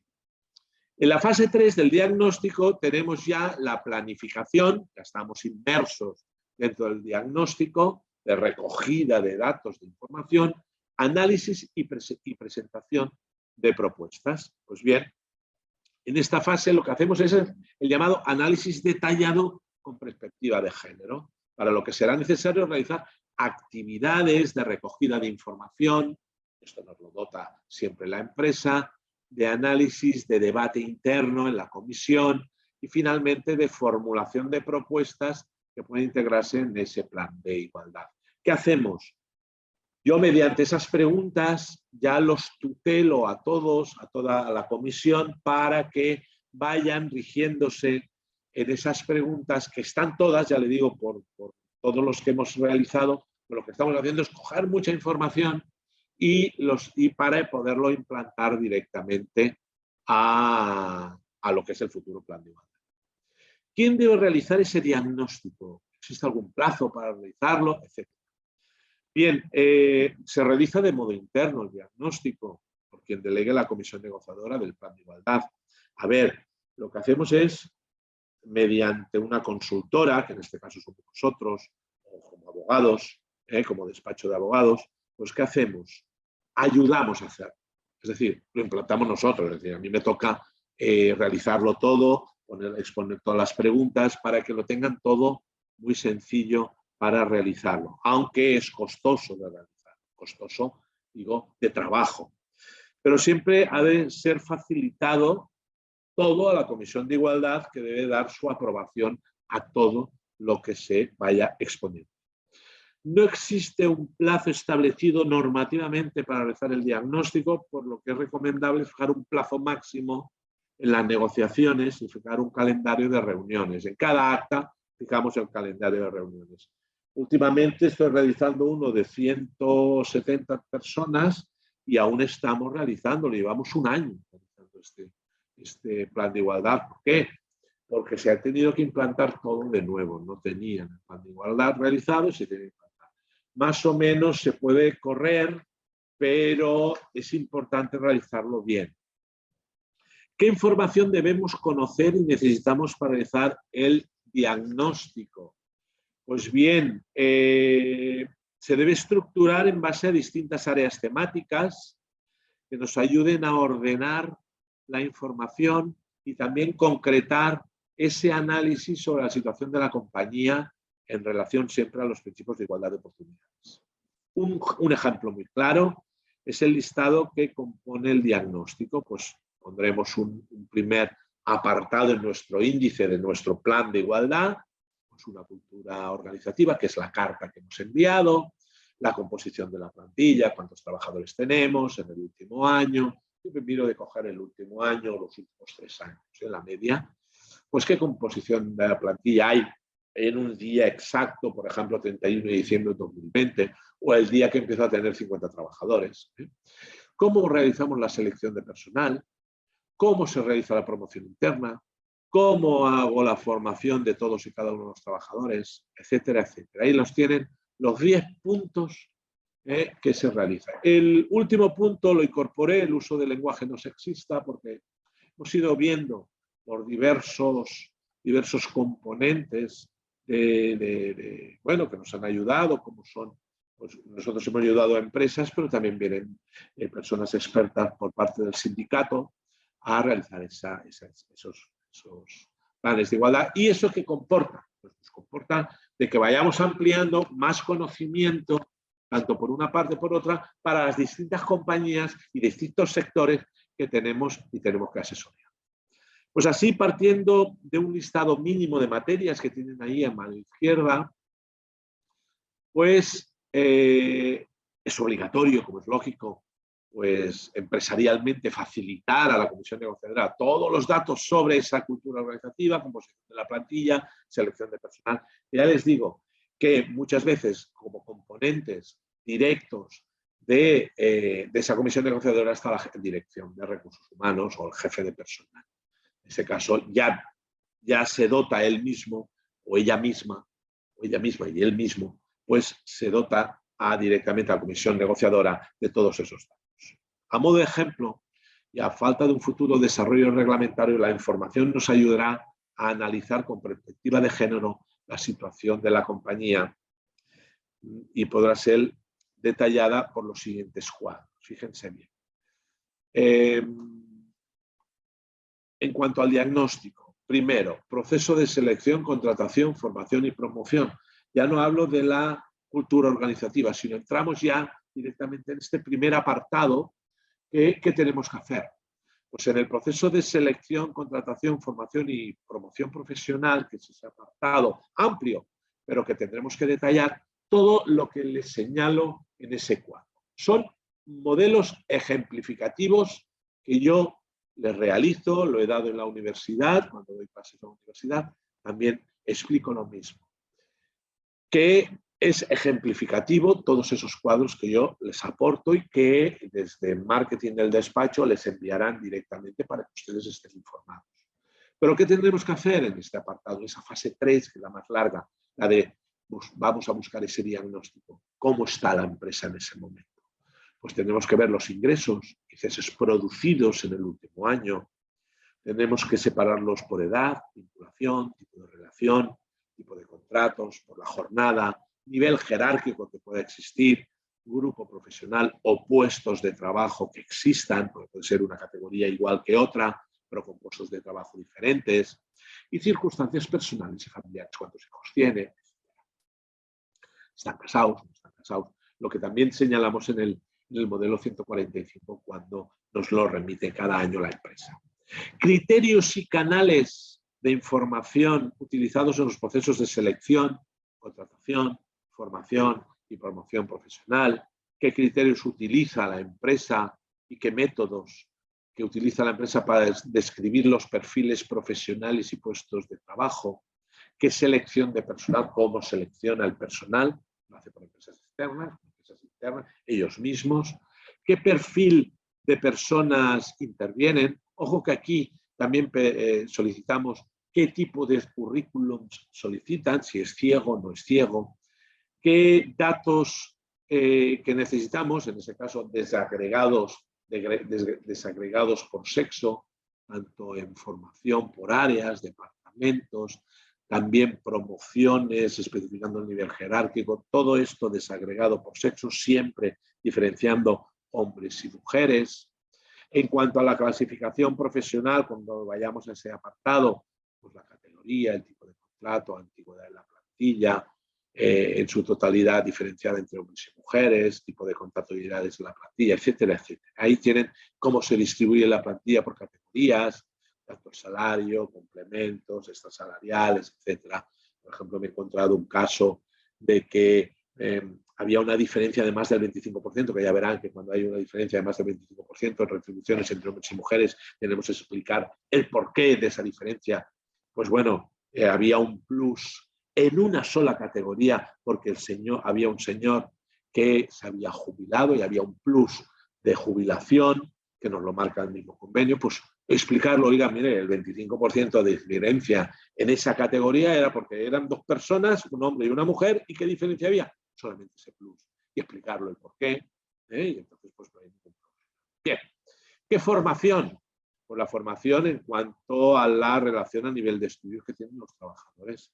En la fase 3 del diagnóstico tenemos ya la planificación, ya estamos inmersos dentro del diagnóstico, de recogida de datos, de información, análisis y presentación de propuestas. Pues bien, en esta fase lo que hacemos es el llamado análisis detallado con perspectiva de género, para lo que será necesario realizar actividades de recogida de información, esto nos lo dota siempre la empresa, de análisis, de debate interno en la comisión y finalmente de formulación de propuestas que pueden integrarse en ese plan de igualdad. ¿Qué hacemos? Yo mediante esas preguntas ya los tutelo a todos, a toda la comisión, para que vayan rigiéndose en esas preguntas que están todas, ya le digo, por todos los que hemos realizado, lo que estamos haciendo es coger mucha información y para poderlo implantar directamente a lo que es el futuro plan de igualdad. ¿Quién debe realizar ese diagnóstico? ¿Existe algún plazo para realizarlo? Etcétera. Bien, se realiza de modo interno el diagnóstico por quien delegue la comisión negociadora del plan de igualdad. A ver, lo que hacemos es, mediante una consultora, que en este caso somos nosotros, o como abogados, como despacho de abogados, pues ¿qué hacemos? Ayudamos a hacer. Es decir, lo implantamos nosotros. Es decir, a mí me toca realizarlo todo, exponer todas las preguntas para que lo tengan todo muy sencillo para realizarlo, aunque es costoso de realizar, costoso, digo, de trabajo. Pero siempre ha de ser facilitado todo a la Comisión de Igualdad, que debe dar su aprobación a todo lo que se vaya exponiendo. No existe un plazo establecido normativamente para realizar el diagnóstico, por lo que es recomendable fijar un plazo máximo en las negociaciones y fijar un calendario de reuniones. En cada acta fijamos el calendario de reuniones. Últimamente estoy realizando uno de 170 personas y aún estamos realizándolo. Llevamos un año realizando este plan de igualdad. ¿Por qué? Porque se ha tenido que implantar todo de nuevo. No tenían el plan de igualdad realizado y se tiene que implantar. Más o menos se puede correr, pero es importante realizarlo bien. ¿Qué información debemos conocer y necesitamos para realizar el diagnóstico? Pues bien, se debe estructurar en base a distintas áreas temáticas que nos ayuden a ordenar la información y también concretar ese análisis sobre la situación de la compañía en relación siempre a los principios de igualdad de oportunidades. Un ejemplo muy claro es el listado que compone el diagnóstico. Pues pondremos un primer apartado en nuestro índice de nuestro plan de igualdad, pues una cultura organizativa, que es la carta que hemos enviado, la composición de la plantilla, cuántos trabajadores tenemos en el último año. Yo miro de coger el último año, los últimos 3 años, en la media. Pues qué composición de la plantilla hay en un día exacto, por ejemplo, 31 de diciembre de 2020, o el día que empiezo a tener 50 trabajadores. ¿Cómo realizamos la selección de personal? ¿Cómo se realiza la promoción interna? ¿Cómo hago la formación de todos y cada uno de los trabajadores? Etcétera, etcétera. Ahí los tienen los 10 puntos que se realizan. El último punto lo incorporé, el uso del lenguaje no sexista, porque hemos ido viendo por diversos componentes bueno, que nos han ayudado, como son, pues nosotros hemos ayudado a empresas, pero también vienen personas expertas por parte del sindicato a realizar esos planes de igualdad. ¿Y eso qué comporta? Pues nos comporta de que vayamos ampliando más conocimiento, tanto por una parte como por otra, para las distintas compañías y distintos sectores que tenemos y tenemos que asesorar. Pues así, partiendo de un listado mínimo de materias que tienen ahí a mano izquierda, pues es obligatorio, como es lógico, pues empresarialmente facilitar a la comisión negociadora todos los datos sobre esa cultura organizativa, composición de la plantilla, selección de personal. Ya les digo que muchas veces como componentes directos de esa comisión negociadora está la dirección de recursos humanos o el jefe de personal. En ese caso ya se dota él mismo o ella misma y él mismo, pues se dota directamente a la comisión negociadora de todos esos datos. A modo de ejemplo, y a falta de un futuro desarrollo reglamentario, la información nos ayudará a analizar con perspectiva de género la situación de la compañía y podrá ser detallada por los siguientes cuadros. Fíjense bien. En cuanto al diagnóstico, primero, proceso de selección, contratación, formación y promoción. Ya no hablo de la cultura organizativa, sino entramos ya directamente en este primer apartado. ¿Qué tenemos que hacer? Pues en el proceso de selección, contratación, formación y promoción profesional, que es ese apartado amplio, pero que tendremos que detallar todo lo que les señalo en ese cuadro. Son modelos ejemplificativos que yo les realizo, lo he dado en la universidad, cuando doy clases en la universidad, también explico lo mismo. Que es ejemplificativo todos esos cuadros que yo les aporto y que desde marketing del despacho les enviarán directamente para que ustedes estén informados. Pero ¿qué tendremos que hacer en este apartado? Esa fase 3, que es la más larga, la de vamos a buscar ese diagnóstico. ¿Cómo está la empresa en ese momento? Pues tenemos que ver los ingresos, quizás producidos en el último año. Tenemos que separarlos por edad, vinculación, tipo de relación, tipo de contratos, por la jornada, nivel jerárquico que pueda existir, grupo profesional o puestos de trabajo que existan, porque puede ser una categoría igual que otra, pero con puestos de trabajo diferentes, y circunstancias personales y familiares, cuántos hijos tiene, están casados, no están casados, lo que también señalamos en el modelo 145 cuando nos lo remite cada año la empresa. Criterios y canales de información utilizados en los procesos de selección, contratación, formación y promoción profesional. ¿Qué criterios utiliza la empresa y qué métodos que utiliza la empresa para describir los perfiles profesionales y puestos de trabajo? ¿Qué selección de personal? ¿Cómo selecciona el personal? Lo hace por empresas externas, ellos mismos. ¿Qué perfil de personas intervienen? Ojo que aquí también solicitamos qué tipo de currículums solicitan, si es ciego o no es ciego, qué datos que necesitamos, en ese caso desagregados por sexo, tanto en formación por áreas, departamentos, también promociones, especificando el nivel jerárquico, todo esto desagregado por sexo, siempre diferenciando hombres y mujeres. En cuanto a la clasificación profesional, cuando vayamos a ese apartado, pues la categoría, el tipo de contrato, antigüedad de la plantilla, en su totalidad diferenciada entre hombres y mujeres, tipo de contratabilidades de la plantilla, etcétera, etcétera. Ahí tienen cómo se distribuye la plantilla por categorías, tanto el salario, complementos, extrasalariales, etcétera. Por ejemplo, me he encontrado un caso de que había una diferencia de más del 25%, que ya verán que cuando hay una diferencia de más del 25% en retribuciones entre hombres y mujeres, tenemos que explicar el porqué de esa diferencia. Pues bueno, había un plus en una sola categoría, porque había un señor que se había jubilado y había un plus de jubilación, que nos lo marca el mismo convenio, pues explicarlo, oiga, mire, el 25% de diferencia en esa categoría era porque eran dos personas, un hombre y una mujer, ¿y qué diferencia había? Solamente ese plus. Y explicarlo el porqué, y entonces pues no hay ningún problema. Bien, ¿qué formación? Pues la formación en cuanto a la relación a nivel de estudios que tienen los trabajadores.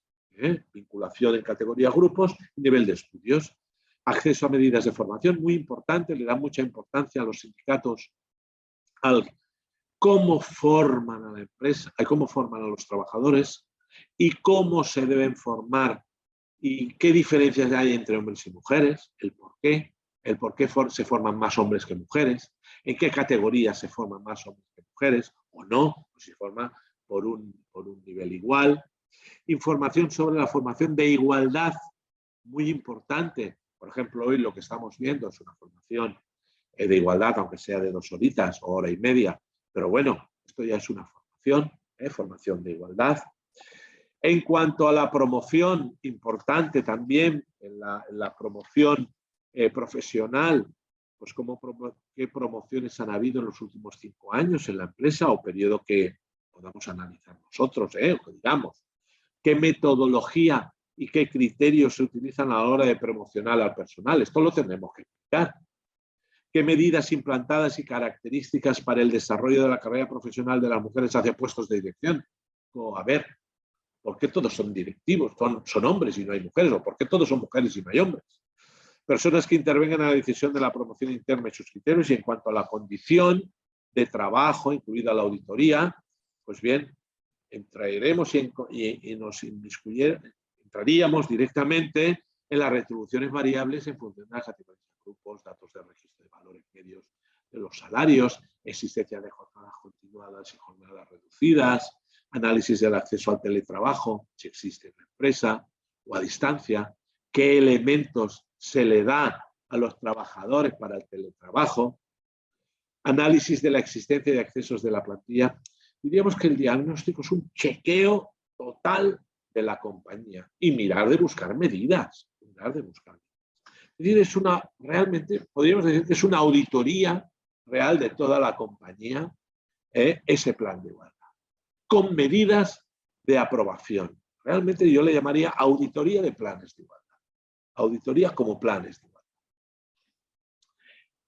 Vinculación en categorías, grupos, nivel de estudios. Acceso a medidas de formación, muy importante, le da mucha importancia a los sindicatos al cómo forman a la empresa, cómo forman a los trabajadores y cómo se deben formar y qué diferencias hay entre hombres y mujeres, el por qué se forman más hombres que mujeres, en qué categorías se forman más hombres que mujeres o no, o si se forman por un nivel igual. Información sobre la formación de igualdad, muy importante. Por ejemplo, hoy lo que estamos viendo es una formación de igualdad, aunque sea de 2 horitas o hora y media. Pero bueno, esto ya es una formación, formación de igualdad. En cuanto a la promoción, importante también en la promoción profesional, pues qué promociones han habido en los últimos 5 años en la empresa o periodo que podamos analizar nosotros, o que digamos, qué metodología y qué criterios se utilizan a la hora de promocionar al personal. Esto lo tenemos que explicar. ¿Qué medidas implantadas y características para el desarrollo de la carrera profesional de las mujeres hacia puestos de dirección? A ver, ¿por qué todos son directivos? Son hombres y no hay mujeres. ¿O por qué todos son mujeres y no hay hombres? Personas que intervengan en la decisión de la promoción interna y sus criterios. Y en cuanto a la condición de trabajo, incluida la auditoría, pues bien, entraríamos directamente en las retribuciones variables en función de las categorías de grupos, datos de registro de valores medios de los salarios, existencia de jornadas continuadas y jornadas reducidas, análisis del acceso al teletrabajo, si existe en la empresa o a distancia, qué elementos se le da a los trabajadores para el teletrabajo, análisis de la existencia de accesos de la plantilla. Diríamos que el diagnóstico es un chequeo total de la compañía y mirar de buscar medidas. Es decir, realmente podríamos decir que es una auditoría real de toda la compañía, ese plan de igualdad, con medidas de aprobación. Realmente yo le llamaría auditoría de planes de igualdad. Auditoría como planes de igualdad.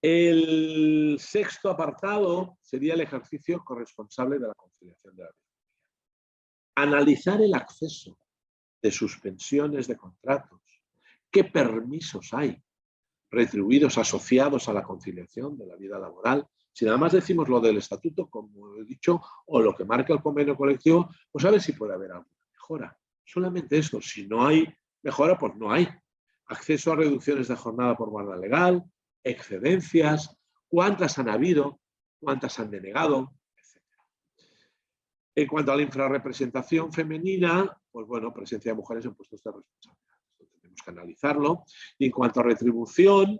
El sexto apartado sería el ejercicio corresponsable de la conciliación de la vida. Analizar el acceso de suspensiones de contratos. ¿Qué permisos hay retribuidos asociados a la conciliación de la vida laboral? Si nada más decimos lo del estatuto, como he dicho, o lo que marca el convenio colectivo, pues a ver si puede haber alguna mejora. Solamente eso. Si no hay mejora, pues no hay. Acceso a reducciones de jornada por guarda legal, excedencias, cuántas han habido, cuántas han denegado, etc. En cuanto a la infrarrepresentación femenina, pues bueno, presencia de mujeres en puestos de responsabilidad. Esto tenemos que analizarlo. Y en cuanto a retribución,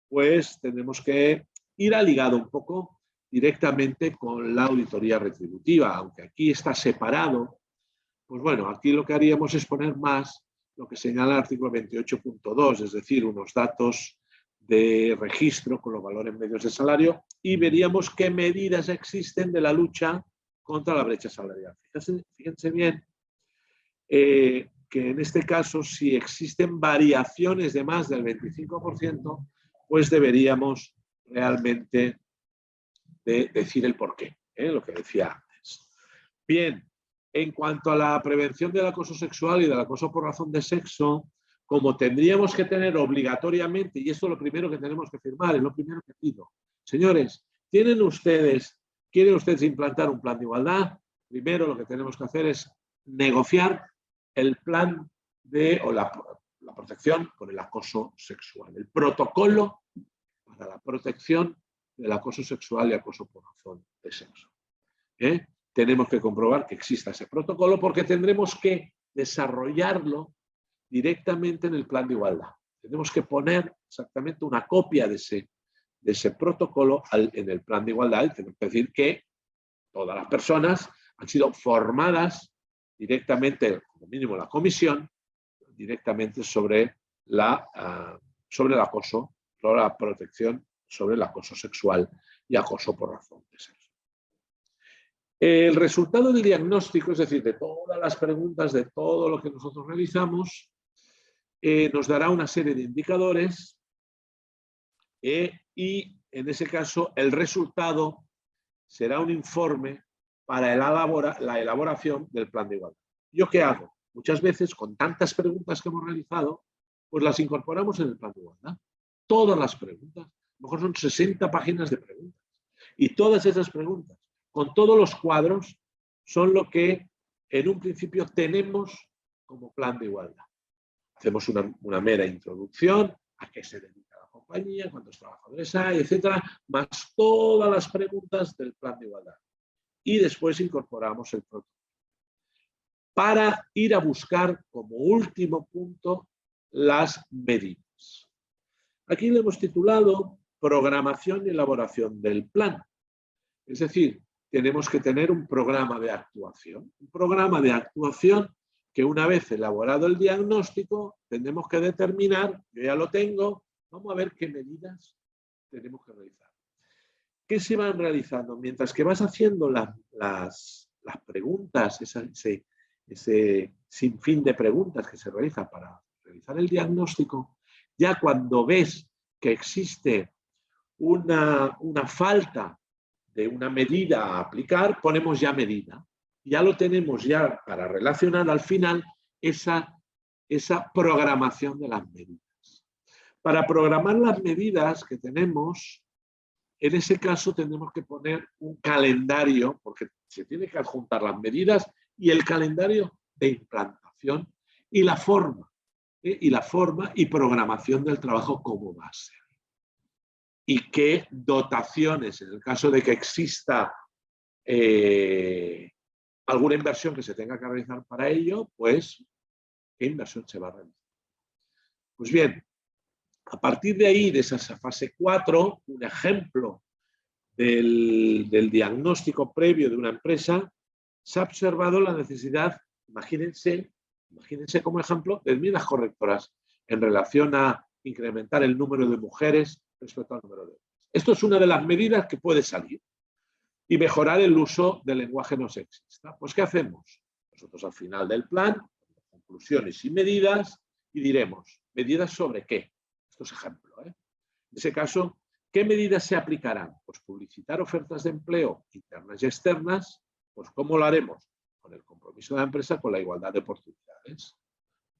pues tenemos que ir ligado un poco directamente con la auditoría retributiva, aunque aquí está separado. Pues bueno, aquí lo que haríamos es poner más lo que señala el artículo 28.2, es decir, unos datos de registro con los valores medios de salario y veríamos qué medidas existen de la lucha contra la brecha salarial. Fíjense bien que en este caso, si existen variaciones de más del 25%, pues deberíamos realmente decir el porqué, lo que decía antes. Bien, en cuanto a la prevención del acoso sexual y del acoso por razón de sexo, como tendríamos que tener obligatoriamente, y esto es lo primero que tenemos que firmar, es lo primero que pido. Señores, ¿quieren ustedes implantar un plan de igualdad? Primero lo que tenemos que hacer es negociar el plan o la protección por el acoso sexual, el protocolo para la protección del acoso sexual y acoso por razón de sexo. Tenemos que comprobar que exista ese protocolo porque tendremos que desarrollarlo directamente en el plan de igualdad. Tenemos que poner exactamente una copia de ese protocolo en el plan de igualdad y tenemos que decir que todas las personas han sido formadas directamente, como mínimo la comisión, directamente sobre el acoso, sobre la protección, sobre el acoso sexual y acoso por razón de sexo. El resultado del diagnóstico, es decir, de todas las preguntas, de todo lo que nosotros realizamos, nos dará una serie de indicadores y en ese caso el resultado será un informe para la elaboración del plan de igualdad. ¿Yo qué hago? Muchas veces, con tantas preguntas que hemos realizado, pues las incorporamos en el plan de igualdad. Todas las preguntas. A lo mejor son 60 páginas de preguntas. Y todas esas preguntas, con todos los cuadros, son lo que en un principio tenemos como plan de igualdad. Hacemos una mera introducción, a qué se dedica la compañía, cuántos trabajadores hay, etcétera, más todas las preguntas del plan de igualdad. Y después incorporamos el protocolo. Para ir a buscar como último punto las medidas. Aquí le hemos titulado programación y elaboración del plan. Es decir, tenemos que tener un programa de actuación. Un programa de actuación que una vez elaborado el diagnóstico, tenemos que determinar, yo ya lo tengo, vamos a ver qué medidas tenemos que realizar. ¿Qué se van realizando? Mientras que vas haciendo las preguntas, ese sinfín de preguntas que se realizan para realizar el diagnóstico, ya cuando ves que existe una falta de una medida a aplicar, ponemos ya medida. Ya lo tenemos ya para relacionar al final esa programación de las medidas. Para programar las medidas que tenemos, en ese caso tenemos que poner un calendario, porque se tiene que adjuntar las medidas y el calendario de implantación y la forma y programación del trabajo, cómo va a ser. Y qué dotaciones, en el caso de que exista alguna inversión que se tenga que realizar para ello, pues qué inversión se va a realizar. Pues bien, a partir de ahí, de esa fase 4, un ejemplo del diagnóstico previo de una empresa, se ha observado la necesidad, imagínense como ejemplo, de medidas correctoras en relación a incrementar el número de mujeres respecto al número de hombres. Esto es una de las medidas que puede salir. Y mejorar el uso del lenguaje no sexista. Pues, ¿qué hacemos? Nosotros al final del plan, conclusiones y medidas, y diremos, ¿medidas sobre qué? Esto es ejemplo. En ese caso, ¿qué medidas se aplicarán? Pues publicitar ofertas de empleo internas y externas. Pues, ¿cómo lo haremos? Con el compromiso de la empresa con la igualdad de oportunidades.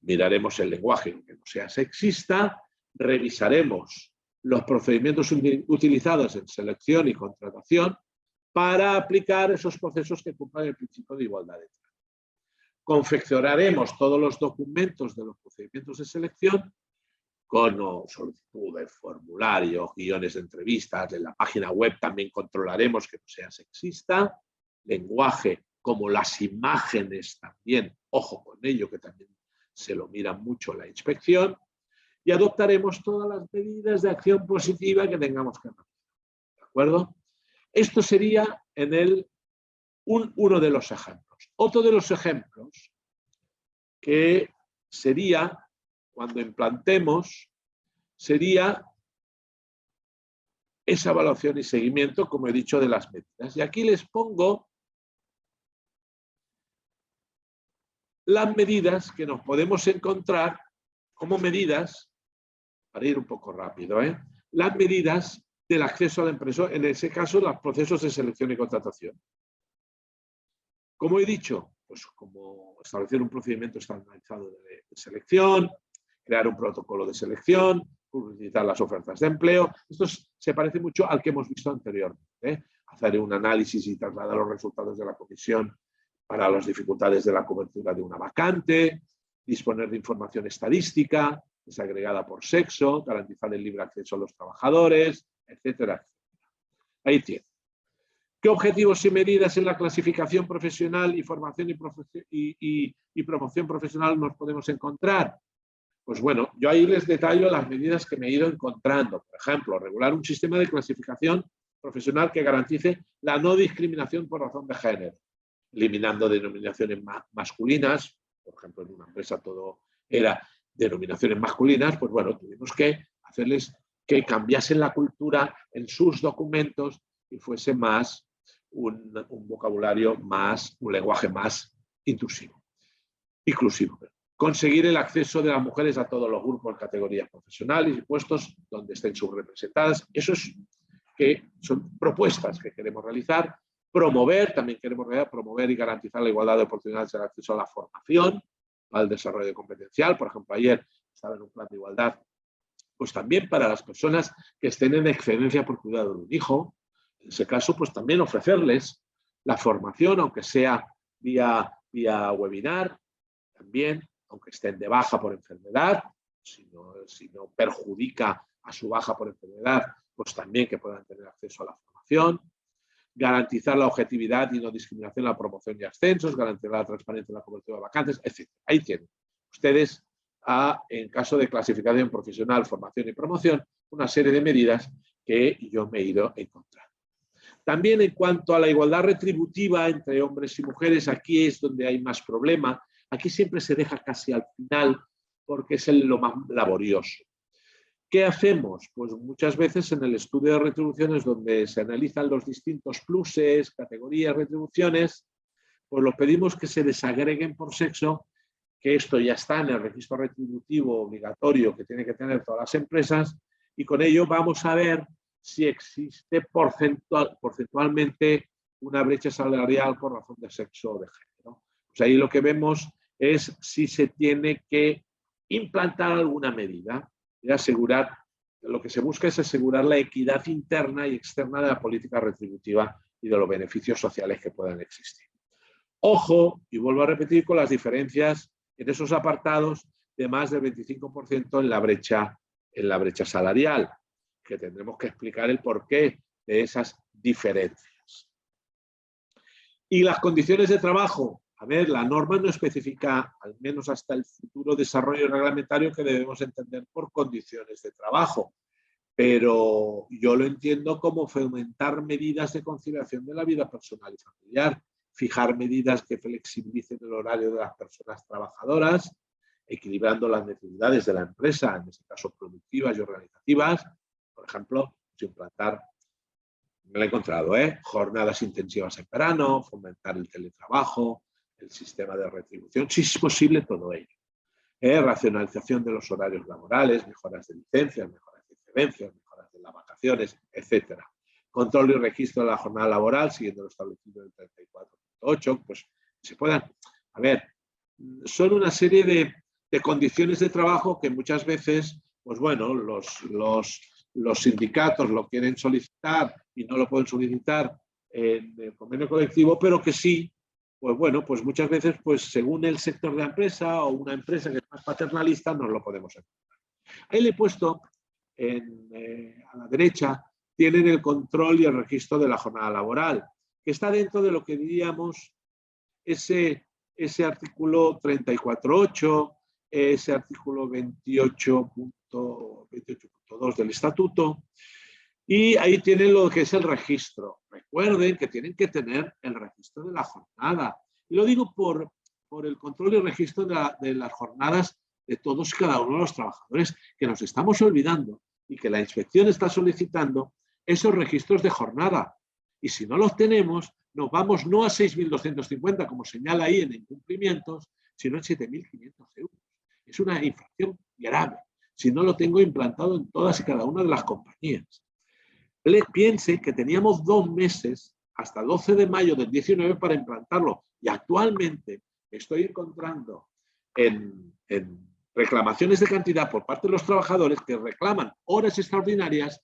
Miraremos el lenguaje que no sea sexista, revisaremos los procedimientos utilizados en selección y contratación para aplicar esos procesos que cumplan el principio de igualdad de trato. Confeccionaremos todos los documentos de los procedimientos de selección con solicitudes, formularios, guiones de entrevistas. En la página web también controlaremos que no sea sexista. Lenguaje como las imágenes también, ojo con ello, que también se lo mira mucho la inspección. Y adoptaremos todas las medidas de acción positiva que tengamos que hacer. ¿De acuerdo? Esto sería uno de los ejemplos. Otro de los ejemplos que sería, cuando implantemos, sería esa evaluación y seguimiento, como he dicho, de las medidas. Y aquí les pongo las medidas que nos podemos encontrar como medidas, para ir un poco rápido, las medidas del acceso a la empresa, en ese caso, los procesos de selección y contratación. Como he dicho, pues como establecer un procedimiento estandarizado de selección, crear un protocolo de selección, publicitar las ofertas de empleo. Esto se parece mucho al que hemos visto anteriormente. Hacer un análisis y trasladar los resultados de la comisión para las dificultades de la cobertura de una vacante, disponer de información estadística, desagregada por sexo, garantizar el libre acceso a los trabajadores, etcétera. Ahí tiene. ¿Qué objetivos y medidas en la clasificación profesional y formación y promoción profesional nos podemos encontrar? Pues bueno, yo ahí les detallo las medidas que me he ido encontrando. Por ejemplo, regular un sistema de clasificación profesional que garantice la no discriminación por razón de género, eliminando denominaciones masculinas. Por ejemplo, en una empresa todo era denominaciones masculinas, pues bueno, tuvimos que hacerles que cambiasen la cultura en sus documentos y fuese más un vocabulario más, un lenguaje más inclusivo. Conseguir el acceso de las mujeres a todos los grupos, categorías profesionales y puestos donde estén subrepresentadas. Eso son propuestas que queremos realizar. También queremos promover y garantizar la igualdad de oportunidades de acceso a la formación, al desarrollo competencial. Por ejemplo, ayer estaba en un plan de igualdad, pues también para las personas que estén en excedencia por cuidado de un hijo. En ese caso, pues también ofrecerles la formación, aunque sea vía webinar, también, aunque estén de baja por enfermedad, si no perjudica a su baja por enfermedad, pues también que puedan tener acceso a la formación. Garantizar la objetividad y no discriminación en la promoción y ascensos, garantizar la transparencia en la cobertura de vacantes, etc. Ahí tienen ustedes, en caso de clasificación profesional, formación y promoción, una serie de medidas que yo me he ido encontrando. También en cuanto a la igualdad retributiva entre hombres y mujeres, aquí es donde hay más problema. Aquí siempre se deja casi al final porque es lo más laborioso. ¿Qué hacemos? Pues muchas veces en el estudio de retribuciones, donde se analizan los distintos pluses, categorías, retribuciones, pues los pedimos que se desagreguen por sexo, que esto ya está en el registro retributivo obligatorio que tienen que tener todas las empresas, y con ello vamos a ver si existe porcentualmente una brecha salarial por razón de sexo o de género. Pues ahí lo que vemos es si se tiene que implantar alguna medida y asegurar, lo que se busca es asegurar la equidad interna y externa de la política retributiva y de los beneficios sociales que puedan existir. Ojo, y vuelvo a repetir, con las diferencias en esos apartados de más del 25% en la brecha salarial, que tendremos que explicar el porqué de esas diferencias. Y las condiciones de trabajo. A ver, la norma no especifica, al menos hasta el futuro desarrollo reglamentario, que debemos entender por condiciones de trabajo, pero yo lo entiendo como fomentar medidas de conciliación de la vida personal y familiar, fijar medidas que flexibilicen el horario de las personas trabajadoras, equilibrando las necesidades de la empresa, en este caso productivas y organizativas, por ejemplo, implantar, me lo he encontrado, jornadas intensivas en verano, fomentar el teletrabajo, el sistema de retribución, si es posible todo ello. Racionalización de los horarios laborales, mejoras de licencias, mejoras de excedencias, mejoras de las vacaciones, etc. Control y registro de la jornada laboral, siguiendo lo establecido en el 34.8, pues se puedan... A ver, son una serie de condiciones de trabajo que muchas veces, pues bueno, los sindicatos lo quieren solicitar y no lo pueden solicitar en el convenio colectivo, pero que sí, pues bueno, pues muchas veces, pues según el sector de la empresa o una empresa que es más paternalista, nos lo podemos encontrar. Ahí le he puesto a la derecha, tienen el control y el registro de la jornada laboral, que está dentro de lo que diríamos ese artículo 34.8, ese artículo 28.2 del estatuto, y ahí tienen lo que es el registro. Recuerden que tienen que tener el registro de la jornada. Y lo digo por el control y el registro de las jornadas de todos y cada uno de los trabajadores, que nos estamos olvidando y que la inspección está solicitando esos registros de jornada. Y si no los tenemos, nos vamos no a 6.250, como señala ahí en incumplimientos, sino en 7.500 euros. Es una infracción grave si no lo tengo implantado en todas y cada una de las compañías. Piense que teníamos 2 meses, hasta 12 de mayo del 19, para implantarlo. Y actualmente estoy encontrando en reclamaciones de cantidad por parte de los trabajadores que reclaman horas extraordinarias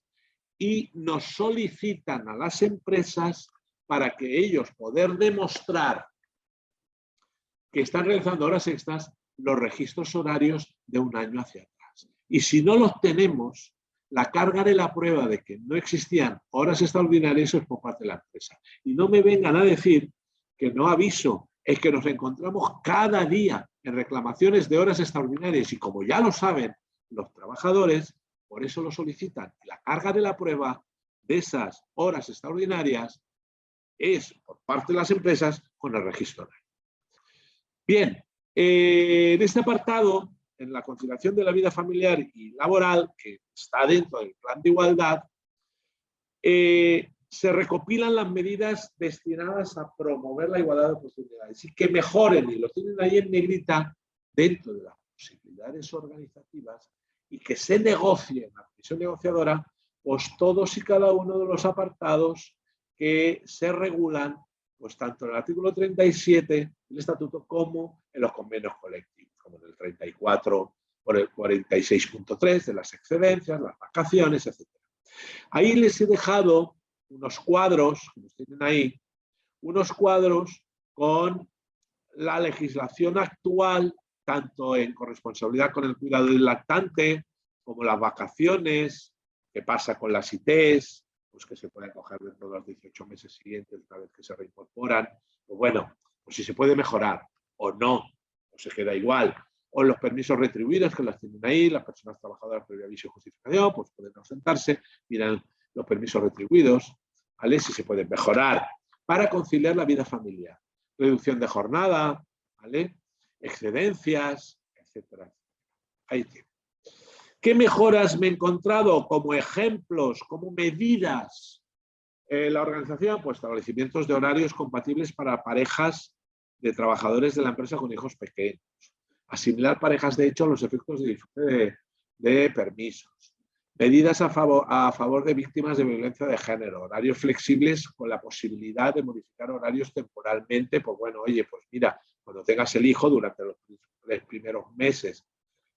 y nos solicitan a las empresas para que ellos poder demostrar que están realizando horas extras los registros horarios de un año hacia atrás. Y si no los tenemos, la carga de la prueba de que no existían horas extraordinarias es por parte de la empresa. Y no me vengan a decir que no aviso, es que nos encontramos cada día en reclamaciones de horas extraordinarias y como ya lo saben los trabajadores, por eso lo solicitan. La carga de la prueba de esas horas extraordinarias es por parte de las empresas con el registro horario. Bien, en este apartado, en la conciliación de la vida familiar y laboral, que está dentro del plan de igualdad, se recopilan las medidas destinadas a promover la igualdad de oportunidades y que mejoren, y lo tienen ahí en negrita, dentro de las posibilidades organizativas y que se negocie en la comisión negociadora, pues todos y cada uno de los apartados que se regulan, pues tanto en el artículo 37 del estatuto como en los convenios colectivos, como en el 34 por el 46.3 de las excedencias, las vacaciones, etc. Ahí les he dejado unos cuadros, que los tienen ahí, unos cuadros con la legislación actual, tanto en corresponsabilidad con el cuidado del lactante, como las vacaciones, qué pasa con las ITs, pues que se pueden coger dentro de los 18 meses siguientes, una vez que se reincorporan. Pues bueno, pues si se puede mejorar o no, o se queda igual. O los permisos retribuidos, que las tienen ahí, las personas trabajadoras previo aviso y justificación, pues pueden ausentarse, miran los permisos retribuidos, ¿vale? Si se pueden mejorar para conciliar la vida familiar. Reducción de jornada, ¿vale? Excedencias, etcétera. Ahí tiene. ¿Qué mejoras me he encontrado como ejemplos, como medidas? La organización, pues establecimientos de horarios compatibles para parejas de trabajadores de la empresa con hijos pequeños. Asimilar parejas de hecho a los efectos de disfrute de permisos. Medidas a favor de víctimas de violencia de género. Horarios flexibles con la posibilidad de modificar horarios temporalmente. Pues bueno, oye, pues mira, cuando tengas el hijo durante los 3 primeros meses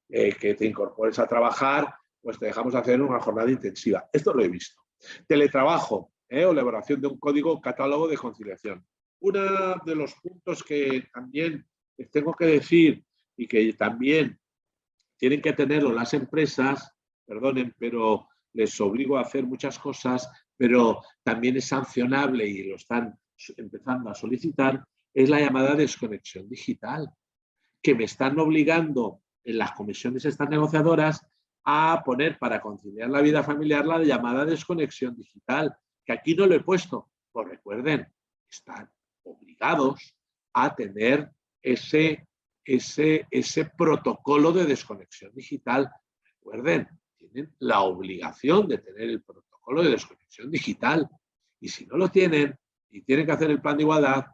que te incorpores a trabajar, pues te dejamos hacer una jornada intensiva. Esto lo he visto. Teletrabajo, o elaboración de un código catálogo de conciliación. Uno de los puntos que también les tengo que decir y que también tienen que tenerlo las empresas, perdonen, pero les obligo a hacer muchas cosas, pero también es sancionable y lo están empezando a solicitar, es la llamada desconexión digital, que me están obligando en las comisiones estas negociadoras a poner para conciliar la vida familiar la llamada desconexión digital, que aquí no lo he puesto. Pues recuerden, están obligados a tener ese protocolo de desconexión digital. Recuerden, tienen la obligación de tener el protocolo de desconexión digital. Y si no lo tienen y tienen que hacer el plan de igualdad,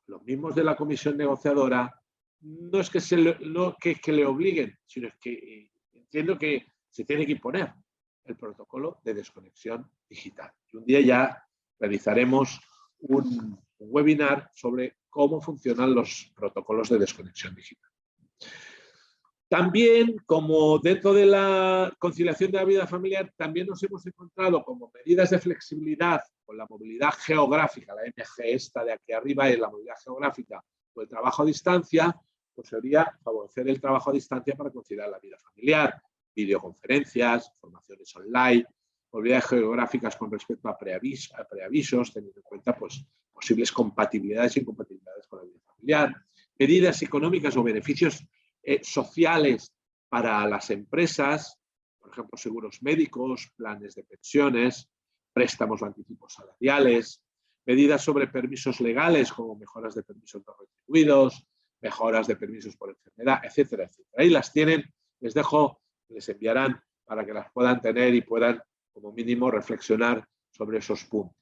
los mismos de la comisión negociadora, no es que le obliguen, sino es que entiendo que se tiene que imponer el protocolo de desconexión digital. Y un día ya realizaremos un webinar sobre cómo funcionan los protocolos de desconexión digital. También, como dentro de la conciliación de la vida familiar, también nos hemos encontrado como medidas de flexibilidad con la movilidad geográfica, la MG esta de aquí arriba es la movilidad geográfica, o el trabajo a distancia, pues sería favorecer el trabajo a distancia para conciliar la vida familiar, videoconferencias, formaciones online, movilidad geográficas con respecto a preavisos, teniendo en cuenta pues, posibles compatibilidades e incompatibilidades con la vida familiar, medidas económicas o beneficios sociales para las empresas, por ejemplo, seguros médicos, planes de pensiones, préstamos o anticipos salariales, medidas sobre permisos legales como mejoras de permisos no retribuidos, mejoras de permisos por enfermedad, etcétera, etcétera. Ahí las tienen, les dejo, les enviarán para que las puedan tener y puedan, como mínimo, reflexionar sobre esos puntos.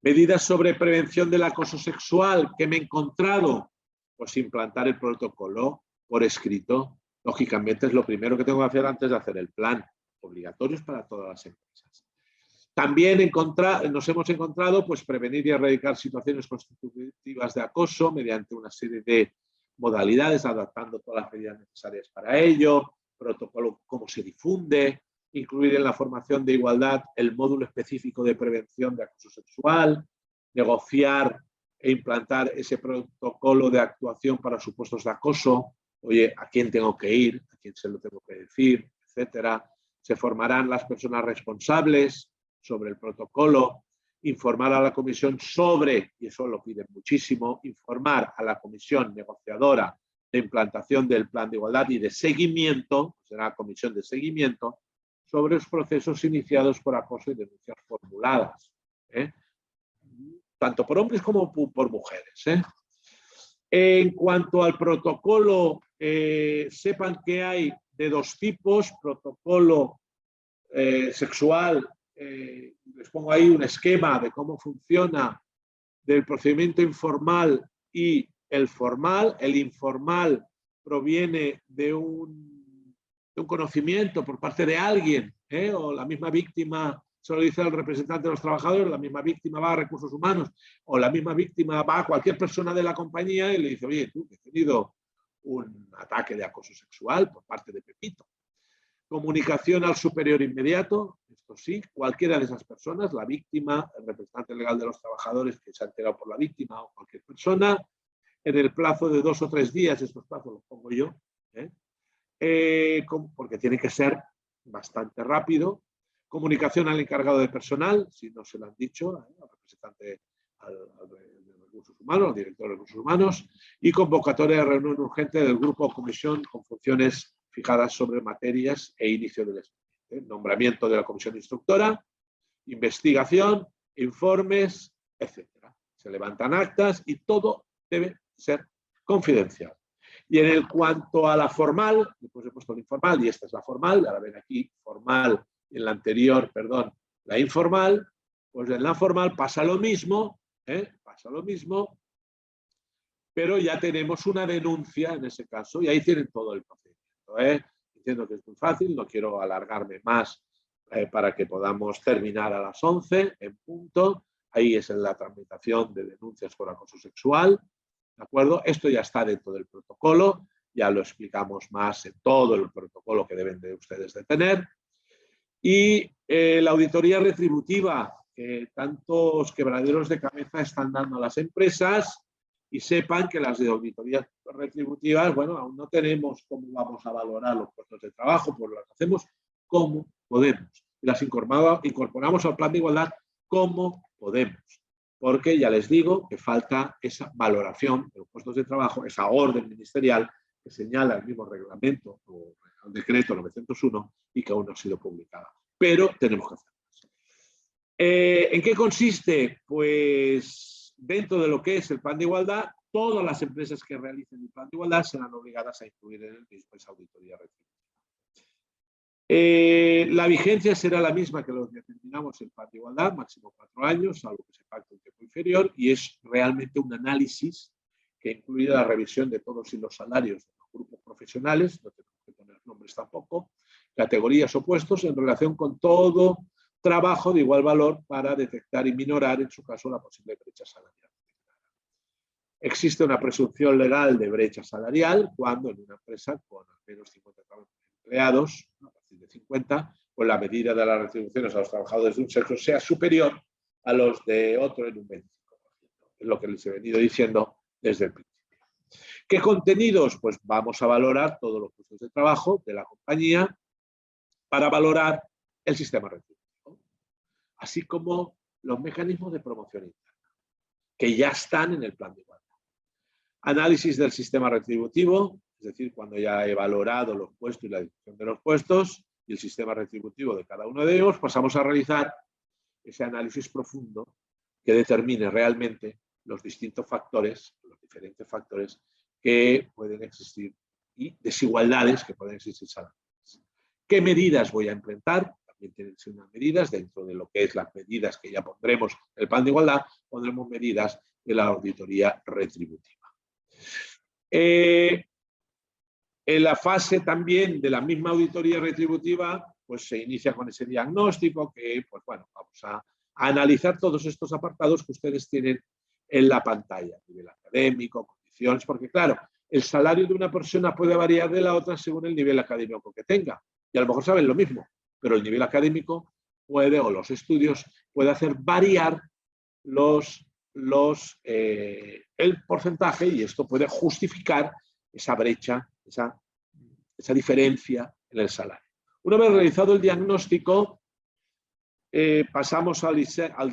Medidas sobre prevención del acoso sexual que me he encontrado, pues implantar el protocolo por escrito. Lógicamente es lo primero que tengo que hacer antes de hacer el plan, obligatorios para todas las empresas. También nos hemos encontrado pues, prevenir y erradicar situaciones constitutivas de acoso mediante una serie de modalidades, adaptando todas las medidas necesarias para ello, protocolo, cómo se difunde, incluir en la formación de igualdad el módulo específico de prevención de acoso sexual, negociar e implantar ese protocolo de actuación para supuestos de acoso, oye, ¿a quién tengo que ir? ¿A quién se lo tengo que decir? Etcétera. Se formarán las personas responsables sobre el protocolo, informar a la comisión sobre, y eso lo piden muchísimo, informar a la comisión negociadora de implantación del plan de igualdad y de seguimiento, será la comisión de seguimiento, sobre los procesos iniciados por acoso y denuncias formuladas, tanto por hombres como por mujeres. En cuanto al protocolo, sepan que hay de 2 tipos, protocolo sexual, les pongo ahí un esquema de cómo funciona del procedimiento informal y el formal. El informal proviene de un conocimiento por parte de alguien, o la misma víctima se lo dice al representante de los trabajadores, la misma víctima va a recursos humanos, o la misma víctima va a cualquier persona de la compañía y le dice, oye, tú, que he tenido un ataque de acoso sexual por parte de Pepito. Comunicación al superior inmediato, esto sí, cualquiera de esas personas, la víctima, el representante legal de los trabajadores que se ha enterado por la víctima o cualquier persona, en el plazo de 2 o 3 días, estos plazos los pongo yo, porque tiene que ser bastante rápido. Comunicación al encargado de personal, si no se lo han dicho, al representante de recursos humanos, al director de recursos humanos, y convocatoria de reunión urgente del grupo o comisión con funciones fijadas sobre materias e inicio del expediente. nombramiento de la comisión instructora, investigación, informes, etc. Se levantan actas y todo debe ser confidencial. Y en cuanto a la formal, después he puesto la informal y esta es la formal, ahora ven aquí formal, en la anterior, perdón, la informal, pues en la formal pasa lo mismo, pero ya tenemos una denuncia en ese caso y ahí tienen todo el procedimiento. Entiendo que es muy fácil, no quiero alargarme más para que podamos terminar a las 11 en punto. Ahí es en la tramitación de denuncias por acoso sexual, ¿de acuerdo? Esto ya está dentro del protocolo, ya lo explicamos más en todo el protocolo que deben de ustedes de tener. Y la auditoría retributiva, que tantos quebraderos de cabeza están dando a las empresas, y sepan que las de auditorías retributivas, bueno, aún no tenemos cómo vamos a valorar los puestos de trabajo, pues las hacemos como podemos. Y las incorporamos al plan de igualdad como podemos. Porque ya les digo que falta esa valoración de los puestos de trabajo, esa orden ministerial que señala el mismo reglamento o el decreto 901 y que aún no ha sido publicada. Pero tenemos que hacerlo. ¿En qué consiste? Pues dentro de lo que es el plan de igualdad, todas las empresas que realicen el plan de igualdad serán obligadas a incluir en el mismo esa auditoría retributiva. La vigencia será la misma que lo que determinamos el plan de igualdad, máximo 4 años, salvo que se pacte un tiempo inferior, y es realmente un análisis que incluye la revisión de todos los salarios de los grupos profesionales, no tenemos que poner nombres tampoco, categorías o puestos en relación con todo trabajo de igual valor para detectar y minorar, en su caso, la posible brecha salarial. Existe una presunción legal de brecha salarial cuando en una empresa con al menos 50 empleados, a partir de 50, pues la medida de las retribuciones a los trabajadores de un sexo sea superior a los de otro en un 25%. Es lo que les he venido diciendo desde el principio. ¿Qué contenidos? Pues vamos a valorar todos los puestos de trabajo de la compañía para valorar el sistema retributivo, así como los mecanismos de promoción interna, que ya están en el plan de igualdad. Análisis del sistema retributivo, es decir, cuando ya he valorado los puestos y la distribución de los puestos y el sistema retributivo de cada uno de ellos, pasamos a realizar ese análisis profundo que determine realmente los distintos factores, los diferentes factores que pueden existir y desigualdades que pueden existir salariales. ¿Qué medidas voy a implementar? También tienen que ser unas medidas dentro de lo que es las medidas que ya pondremos en el plan de igualdad, pondremos medidas de la auditoría retributiva. En la fase también de la misma auditoría retributiva, pues se inicia con ese diagnóstico que, pues bueno, vamos a analizar todos estos apartados que ustedes tienen en la pantalla, nivel académico, condiciones, porque claro, el salario de una persona puede variar de la otra según el nivel académico que tenga. Y a lo mejor saben lo mismo, pero el nivel académico puede, o los estudios, puede hacer variar el porcentaje y esto puede justificar esa brecha, esa diferencia en el salario. Una vez realizado el diagnóstico, pasamos al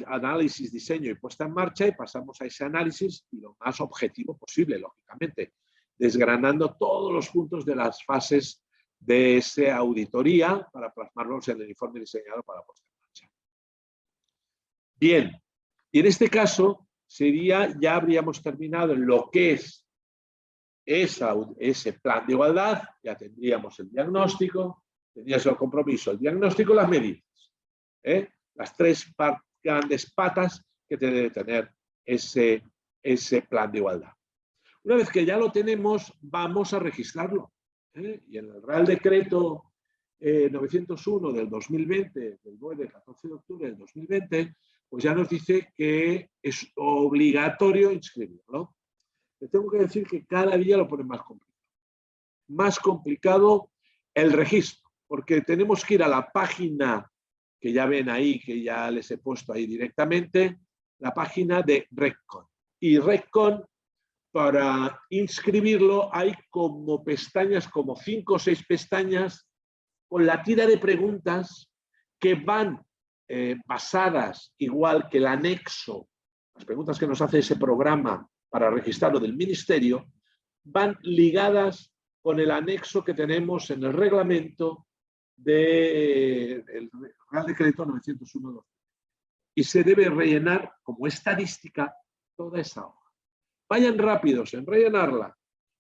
análisis, diseño y puesta en marcha y pasamos a ese análisis lo más objetivo posible, lógicamente, desgranando todos los puntos de las fases de esa auditoría para plasmarlos en el informe diseñado para puesta en marcha. Bien, y en este caso ya habríamos terminado en lo que es ese plan de igualdad, ya tendríamos el diagnóstico, tendríamos el compromiso, el diagnóstico y las medidas. Las 3 grandes patas que debe tener ese plan de igualdad. Una vez que ya lo tenemos, vamos a registrarlo. Y en el Real Decreto 901 del 2020, del 14 de octubre del 2020, pues ya nos dice que es obligatorio inscribirlo. Le tengo que decir que cada día lo pone más complicado. Más complicado el registro, porque tenemos que ir a la página que ya ven ahí, que ya les he puesto ahí directamente, la página de RECCON. Y RECCON, para inscribirlo, hay como pestañas, como 5 o 6 pestañas, con la tira de preguntas que van basadas, igual que el anexo, las preguntas que nos hace ese programa para registrarlo del Ministerio, van ligadas con el anexo que tenemos en el reglamento del Real Decreto 901 y se debe rellenar como estadística toda esa hoja. Vayan rápidos en rellenarla,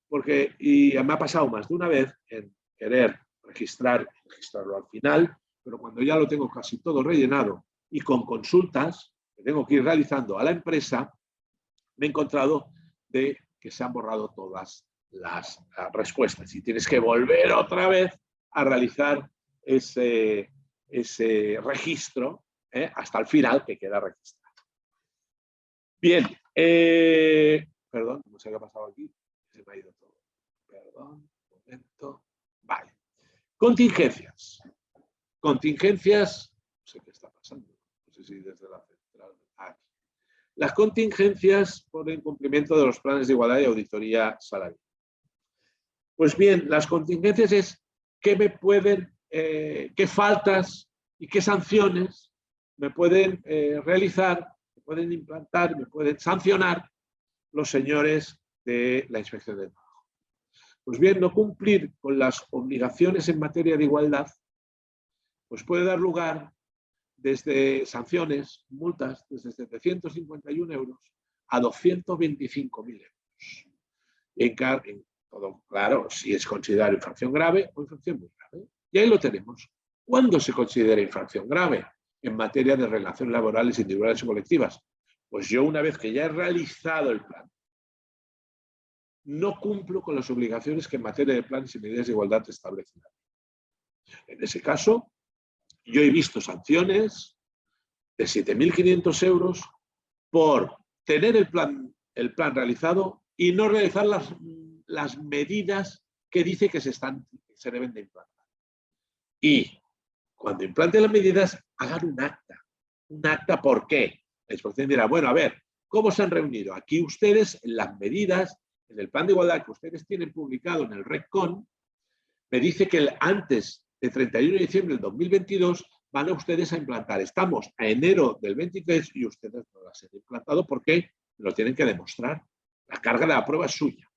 porque, y me ha pasado más de una vez en querer registrarlo al final, pero cuando ya lo tengo casi todo rellenado y con consultas que tengo que ir realizando a la empresa, me he encontrado de que se han borrado todas las respuestas y tienes que volver otra vez a realizar ese registro hasta el final que queda registrado. Bien, perdón, no sé qué ha pasado aquí, se me ha ido todo. Perdón, un momento. Vale. Contingencias. Contingencias, no sé qué está pasando, no sé si desde la central. Aquí. Las contingencias por el incumplimiento de los planes de igualdad y auditoría salarial. Pues bien, las contingencias es qué me pueden, qué faltas y qué sanciones me pueden realizar, me pueden implantar, me pueden sancionar los señores de la Inspección de Trabajo. Pues bien, no cumplir con las obligaciones en materia de igualdad, pues puede dar lugar desde sanciones, multas, desde 751 euros a 225.000 euros. En todo, claro, si es considerada infracción grave o infracción muy grave. Y ahí lo tenemos. ¿Cuándo se considera infracción grave en materia de relaciones laborales individuales o colectivas? Pues yo, una vez que ya he realizado el plan, no cumplo con las obligaciones que en materia de planes y medidas de igualdad establecen. En ese caso, yo he visto sanciones de 7.500 euros por tener el plan realizado y no realizar las medidas que dice que se deben de implantar. Y cuando implanten las medidas, hagan un acta. Un acta, ¿por qué? La inspección dirá, bueno, a ver, ¿cómo se han reunido? Aquí ustedes, en las medidas, en el plan de igualdad que ustedes tienen publicado en el RECON, me dice que antes de 31 de diciembre del 2022 van a ustedes a implantar. Estamos a enero del 23 y ustedes no las han implantado porque lo tienen que demostrar. La carga de la prueba es suya.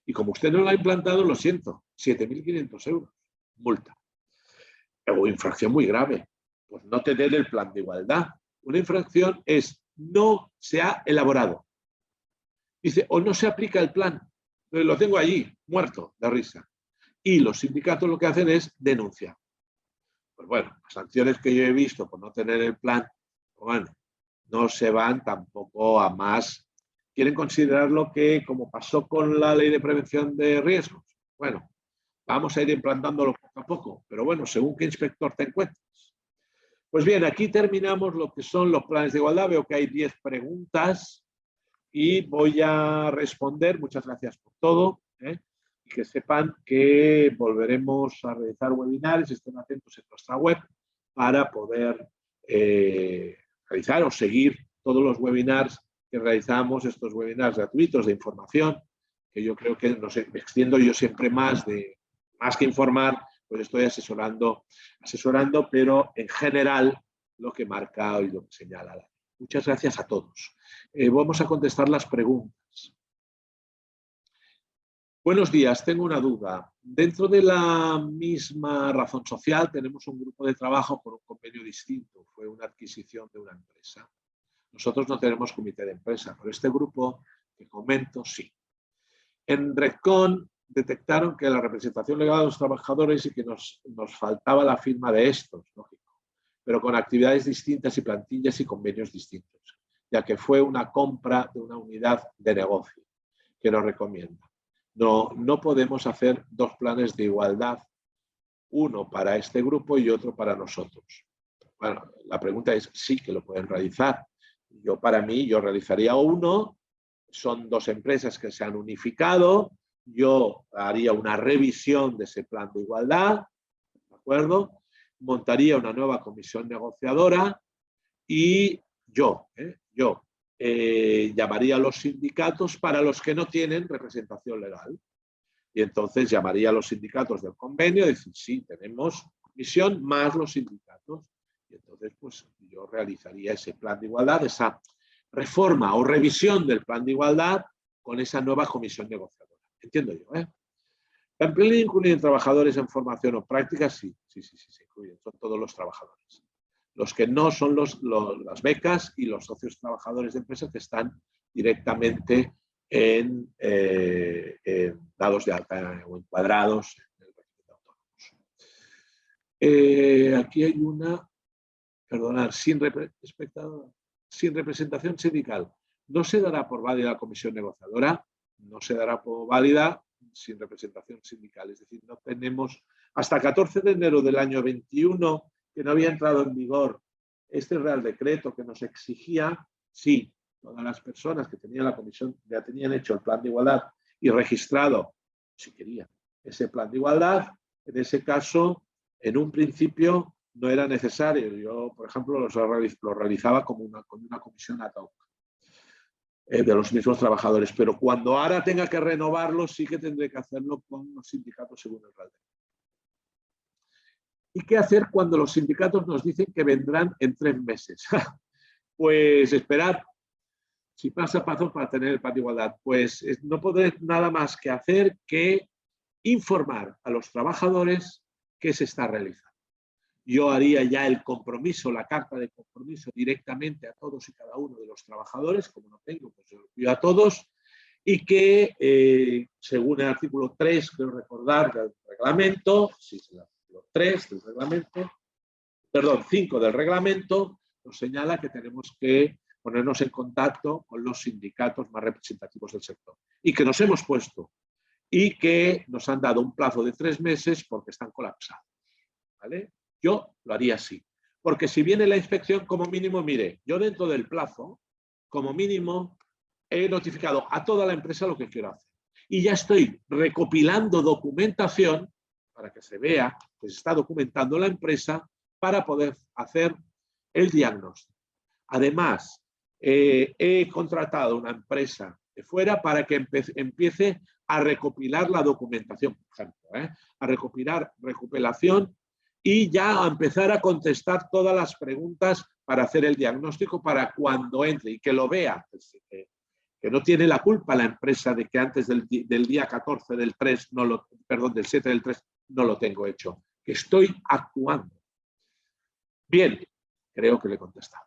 Y como usted no la ha implantado, lo siento, 7.500 euros, multa. O infracción muy grave, pues no tener el plan de igualdad. Una infracción es no se ha elaborado. Dice, o no se aplica el plan. Lo tengo allí, muerto de risa. Y los sindicatos lo que hacen es denunciar. Pues bueno, las sanciones que yo he visto por no tener el plan, bueno, no se van tampoco a más. Quieren considerarlo que, como pasó con la ley de prevención de riesgos, bueno, vamos a ir implantándolo poco a poco, pero bueno, según qué inspector te encuentres. Pues bien, aquí terminamos lo que son los planes de igualdad. Veo que hay 10 preguntas y voy a responder. Muchas gracias por todo. Y que sepan que volveremos a realizar webinars, estén atentos en nuestra web para poder realizar o seguir todos los webinars que realizamos, estos webinars gratuitos de información, que yo creo que no sé, me extiendo yo siempre más que informar, pues estoy asesorando, pero en general lo que marca y lo que señala la ley. Muchas gracias a todos. Vamos a contestar las preguntas. Buenos días, tengo una duda. Dentro de la misma razón social tenemos un grupo de trabajo por un convenio distinto. Fue una adquisición de una empresa. Nosotros no tenemos comité de empresa, pero este grupo que comento sí. En RECON detectaron que la representación legal de los trabajadores y que nos faltaba la firma de estos, lógico, pero con actividades distintas y plantillas y convenios distintos, ya que fue una compra de una unidad de negocio que nos recomienda. No podemos hacer dos planes de igualdad, uno para este grupo y otro para nosotros. Bueno, la pregunta es sí que lo pueden realizar. Para mí, yo realizaría uno, son dos empresas que se han unificado, yo haría una revisión de ese plan de igualdad, ¿de acuerdo? Montaría una nueva comisión negociadora y yo llamaría a los sindicatos para los que no tienen representación legal. Y entonces llamaría a los sindicatos del convenio y decir, sí, tenemos comisión más los sindicatos. Y entonces, pues yo realizaría ese plan de igualdad, esa reforma o revisión del plan de igualdad con esa nueva comisión negociadora. Entiendo yo, ¿eh? ¿También incluyen trabajadores en formación o práctica? Sí, se incluyen, son todos los trabajadores. Los que no son las becas y los socios trabajadores de empresas que están directamente dados de alta o encuadrados en el régimen de autónomos. Aquí hay una, perdonad, sin representación sindical. ¿No se dará por válida la comisión negociadora? No se dará por válida sin representación sindical. Es decir, no tenemos, hasta 14 de enero del año 21, que no había entrado en vigor este Real Decreto que nos exigía, sí, todas las personas que tenían la comisión, ya tenían hecho el plan de igualdad y registrado, si querían, ese plan de igualdad, en ese caso, en un principio no era necesario. Yo, por ejemplo, lo realizaba con una comisión ad hoc de los mismos trabajadores, pero cuando ahora tenga que renovarlo, sí que tendré que hacerlo con los sindicatos según el Real Decreto. ¿Y qué hacer cuando los sindicatos nos dicen que vendrán en 3 meses? Pues esperar. Si pasa paso para tener el plan de igualdad, pues no podré nada más que hacer que informar a los trabajadores que se está realizando. Yo haría ya el compromiso, la carta de compromiso directamente a todos y cada uno de los trabajadores, como no tengo, pues yo lo pido a todos, y que según el artículo 3, creo recordar, del reglamento, sí, es el artículo 3 del reglamento, perdón, 5 del reglamento, nos señala que tenemos que ponernos en contacto con los sindicatos más representativos del sector y que nos hemos puesto y que nos han dado un plazo de 3 meses porque están colapsados. ¿Vale? Yo lo haría así, porque si viene la inspección, como mínimo, mire, yo dentro del plazo, como mínimo, he notificado a toda la empresa lo que quiero hacer y ya estoy recopilando documentación para que se vea que se está documentando la empresa para poder hacer el diagnóstico. Además, he contratado una empresa de fuera para que empiece a recopilar la documentación, por ejemplo, a recopilar recopilación y ya a empezar a contestar todas las preguntas para hacer el diagnóstico para cuando entre y que lo vea, que no tiene la culpa la empresa de que antes del día 14 del 3, del 7 del 3, no lo tengo hecho, que estoy actuando. Bien, creo que le he contestado.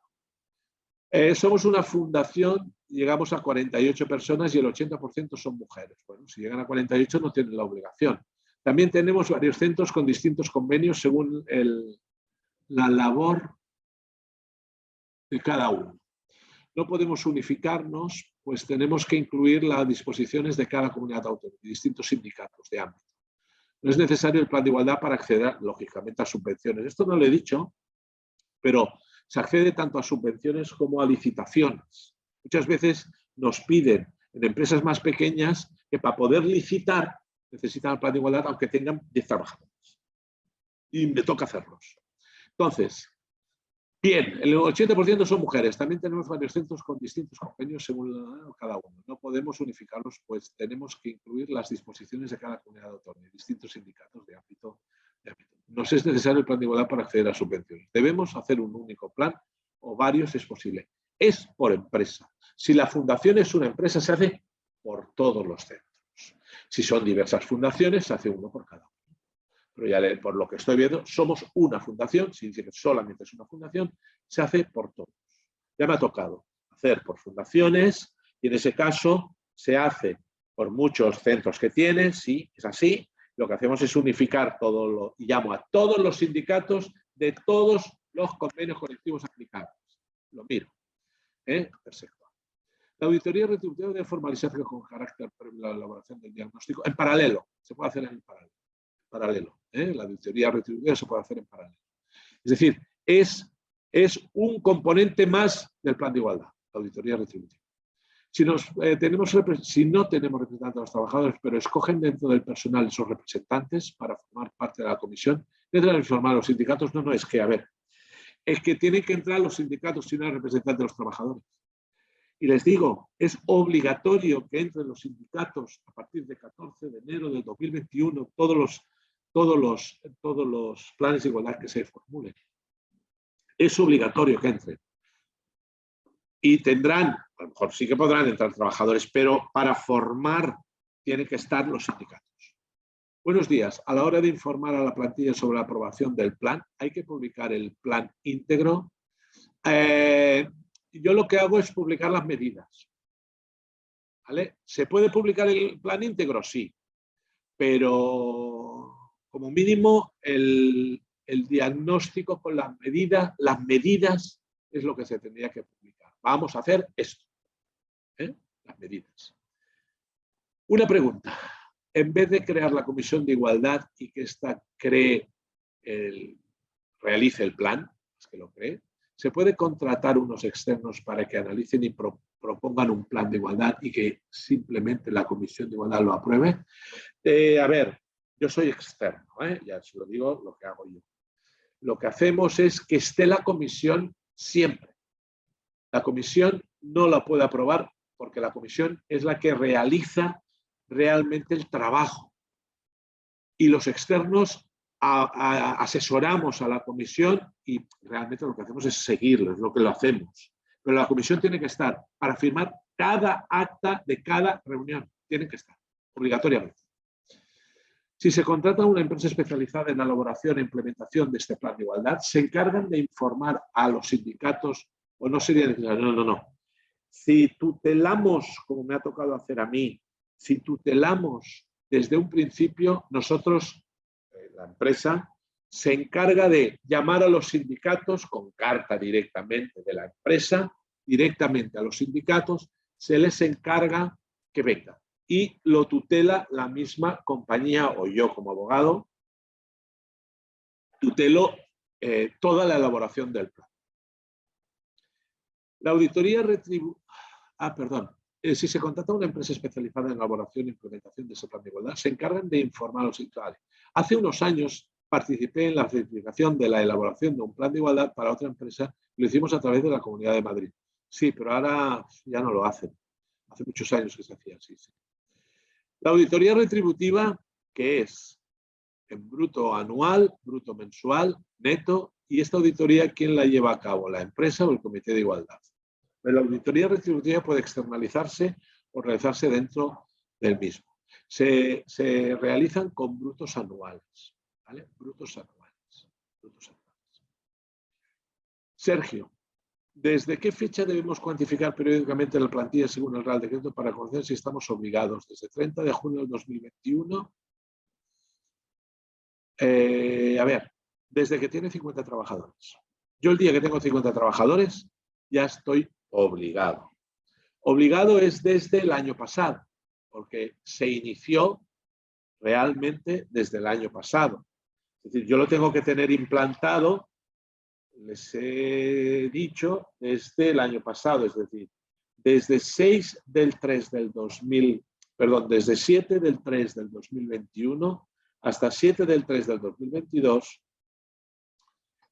Somos una fundación, llegamos a 48 personas y el 80% son mujeres. Bueno, si llegan a 48 no tienen la obligación. También tenemos varios centros con distintos convenios según la labor de cada uno. No podemos unificarnos, pues tenemos que incluir las disposiciones de cada comunidad autónoma y distintos sindicatos de ámbito. No es necesario el plan de igualdad para acceder, lógicamente, a subvenciones. Esto no lo he dicho, pero se accede tanto a subvenciones como a licitaciones. Muchas veces nos piden en empresas más pequeñas que para poder licitar necesitan el plan de igualdad aunque tengan 10 trabajadores. Y me toca hacerlos. Entonces, bien, el 80% son mujeres. También tenemos varios centros con distintos convenios según cada uno. No podemos unificarlos, pues tenemos que incluir las disposiciones de cada comunidad autónoma, distintos sindicatos de ámbito. Nos es necesario el plan de igualdad para acceder a subvenciones. Debemos hacer un único plan o varios es posible. Es por empresa. Si la fundación es una empresa, se hace por todos los centros. Si son diversas fundaciones, se hace uno por cada uno. Pero ya por lo que estoy viendo, somos una fundación. Si dice que solamente es una fundación, se hace por todos. Ya me ha tocado hacer por fundaciones y en ese caso se hace por muchos centros que tienen, sí, es así. Lo que hacemos es unificar todo y llamo a todos los sindicatos de todos los convenios colectivos aplicables. Lo miro. Perfecto. La auditoría retributiva debe formalizarse con carácter previo a la elaboración del diagnóstico. En paralelo, se puede hacer en paralelo. La auditoría retributiva se puede hacer en paralelo. Es decir, es un componente más del plan de igualdad, la auditoría retributiva. Si no tenemos representantes de los trabajadores, pero escogen dentro del personal esos representantes para formar parte de la comisión, deben informar a los sindicatos. No, es que, a ver, es que tienen que entrar los sindicatos si no hay representantes de los trabajadores. Y les digo, es obligatorio que entren los sindicatos a partir de 14 de enero del 2021, todos los planes de igualdad que se formulen. Es obligatorio que entren. Y tendrán, a lo mejor sí que podrán entrar trabajadores, pero para formar tienen que estar los sindicatos. Buenos días. A la hora de informar a la plantilla sobre la aprobación del plan, hay que publicar el plan íntegro. Yo lo que hago es publicar las medidas. ¿Vale? ¿Se puede publicar el plan íntegro? Sí. Pero como mínimo el diagnóstico con las medidas es lo que se tendría que publicar. Vamos a hacer esto. Las medidas. Una pregunta. En vez de crear la comisión de igualdad y que ésta realice el plan, es que lo cree, ¿se puede contratar unos externos para que analicen y propongan un plan de igualdad y que simplemente la comisión de igualdad lo apruebe? A ver, yo soy externo, ya os lo digo lo que hago yo. Lo que hacemos es que esté la comisión siempre. La comisión no la puede aprobar porque la comisión es la que realiza realmente el trabajo. Y los externos asesoramos a la comisión y realmente lo que hacemos es seguirlo, es lo que lo hacemos. Pero la comisión tiene que estar para firmar cada acta de cada reunión. Tiene que estar, obligatoriamente. Si se contrata a una empresa especializada en la elaboración e implementación de este plan de igualdad, se encargan de informar a los sindicatos o no sería necesario. No. Si tutelamos, como me ha tocado hacer a mí, si tutelamos desde un principio, nosotros, la empresa, se encarga de llamar a los sindicatos con carta directamente de la empresa, directamente a los sindicatos, se les encarga que vengan. Y lo tutela la misma compañía o yo como abogado, tutelo toda la elaboración del plan. La auditoría si se contrata a una empresa especializada en elaboración e implementación de ese plan de igualdad, se encargan de informar a los sindicatos. Hace unos años participé en la certificación de la elaboración de un plan de igualdad para otra empresa. Lo hicimos a través de la Comunidad de Madrid. Sí, pero ahora ya no lo hacen. Hace muchos años que se hacía así. Sí. La auditoría retributiva, que es en bruto anual, bruto mensual, neto, y esta auditoría, ¿quién la lleva a cabo? ¿La empresa o el Comité de Igualdad? Pero la auditoría retributiva puede externalizarse o realizarse dentro del mismo. Se realizan con brutos anuales. ¿Vale? Brutos anuales. Sergio, ¿desde qué fecha debemos cuantificar periódicamente la plantilla según el Real Decreto para conocer si estamos obligados? ¿Desde 30 de junio del 2021? A ver, desde que tiene 50 trabajadores. Yo el día que tengo 50 trabajadores ya estoy obligado. Obligado es desde el año pasado, porque se inició realmente desde el año pasado. Es decir, yo lo tengo que tener implantado, les he dicho, desde el año pasado, es decir, desde 6 del 3 del 2000, perdón, desde 7 del 3 del 2021 hasta 7 del 3 del 2022,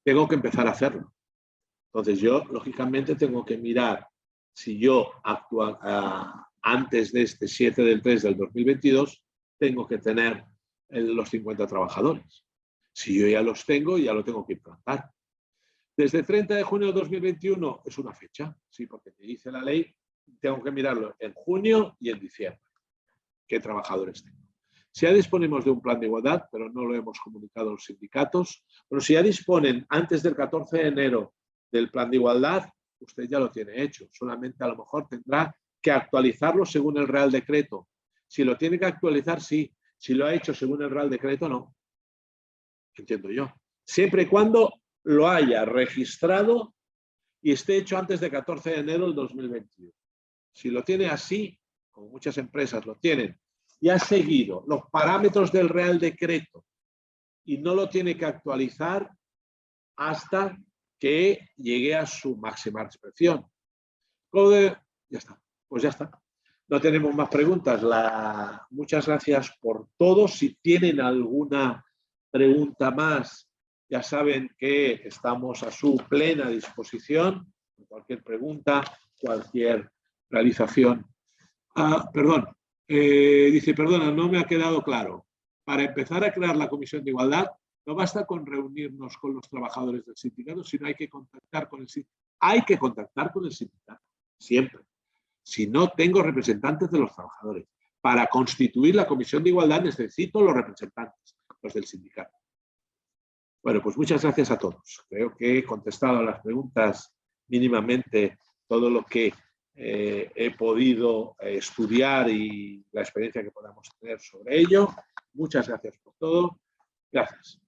tengo que empezar a hacerlo. Entonces yo, lógicamente, tengo que mirar si yo antes de este 7 del 3 del 2022, tengo que tener los 50 trabajadores. Si yo ya los tengo, ya lo tengo que implantar. Desde 30 de junio de 2021 es una fecha, sí, porque te dice la ley, tengo que mirarlo en junio y en diciembre. ¿Qué trabajadores tengo? Si ya disponemos de un plan de igualdad, pero no lo hemos comunicado a los sindicatos, pero si ya disponen antes del 14 de enero del plan de igualdad, usted ya lo tiene hecho. Solamente a lo mejor tendrá que actualizarlo según el Real Decreto. Si lo tiene que actualizar, sí. Si lo ha hecho según el Real Decreto, no. Entiendo yo. Siempre y cuando lo haya registrado y esté hecho antes del 14 de enero del 2021. Si lo tiene así, como muchas empresas lo tienen, y ha seguido los parámetros del Real Decreto y no lo tiene que actualizar hasta que llegue a su máxima expresión. Ya está, pues ya está. No tenemos más preguntas. Muchas gracias por todo. Si tienen alguna pregunta más, ya saben que estamos a su plena disposición. Cualquier pregunta, cualquier realización. Perdón. Dice, perdona, no me ha quedado claro. Para empezar a crear la Comisión de Igualdad, no basta con reunirnos con los trabajadores del sindicato, sino hay que contactar con el sindicato. Hay que contactar con el sindicato, siempre. Si no tengo representantes de los trabajadores. para constituir la Comisión de Igualdad necesito los representantes, los del sindicato. Bueno, pues muchas gracias a todos. Creo que he contestado a las preguntas mínimamente todo lo que he podido estudiar y la experiencia que podamos tener sobre ello. Muchas gracias por todo. Gracias.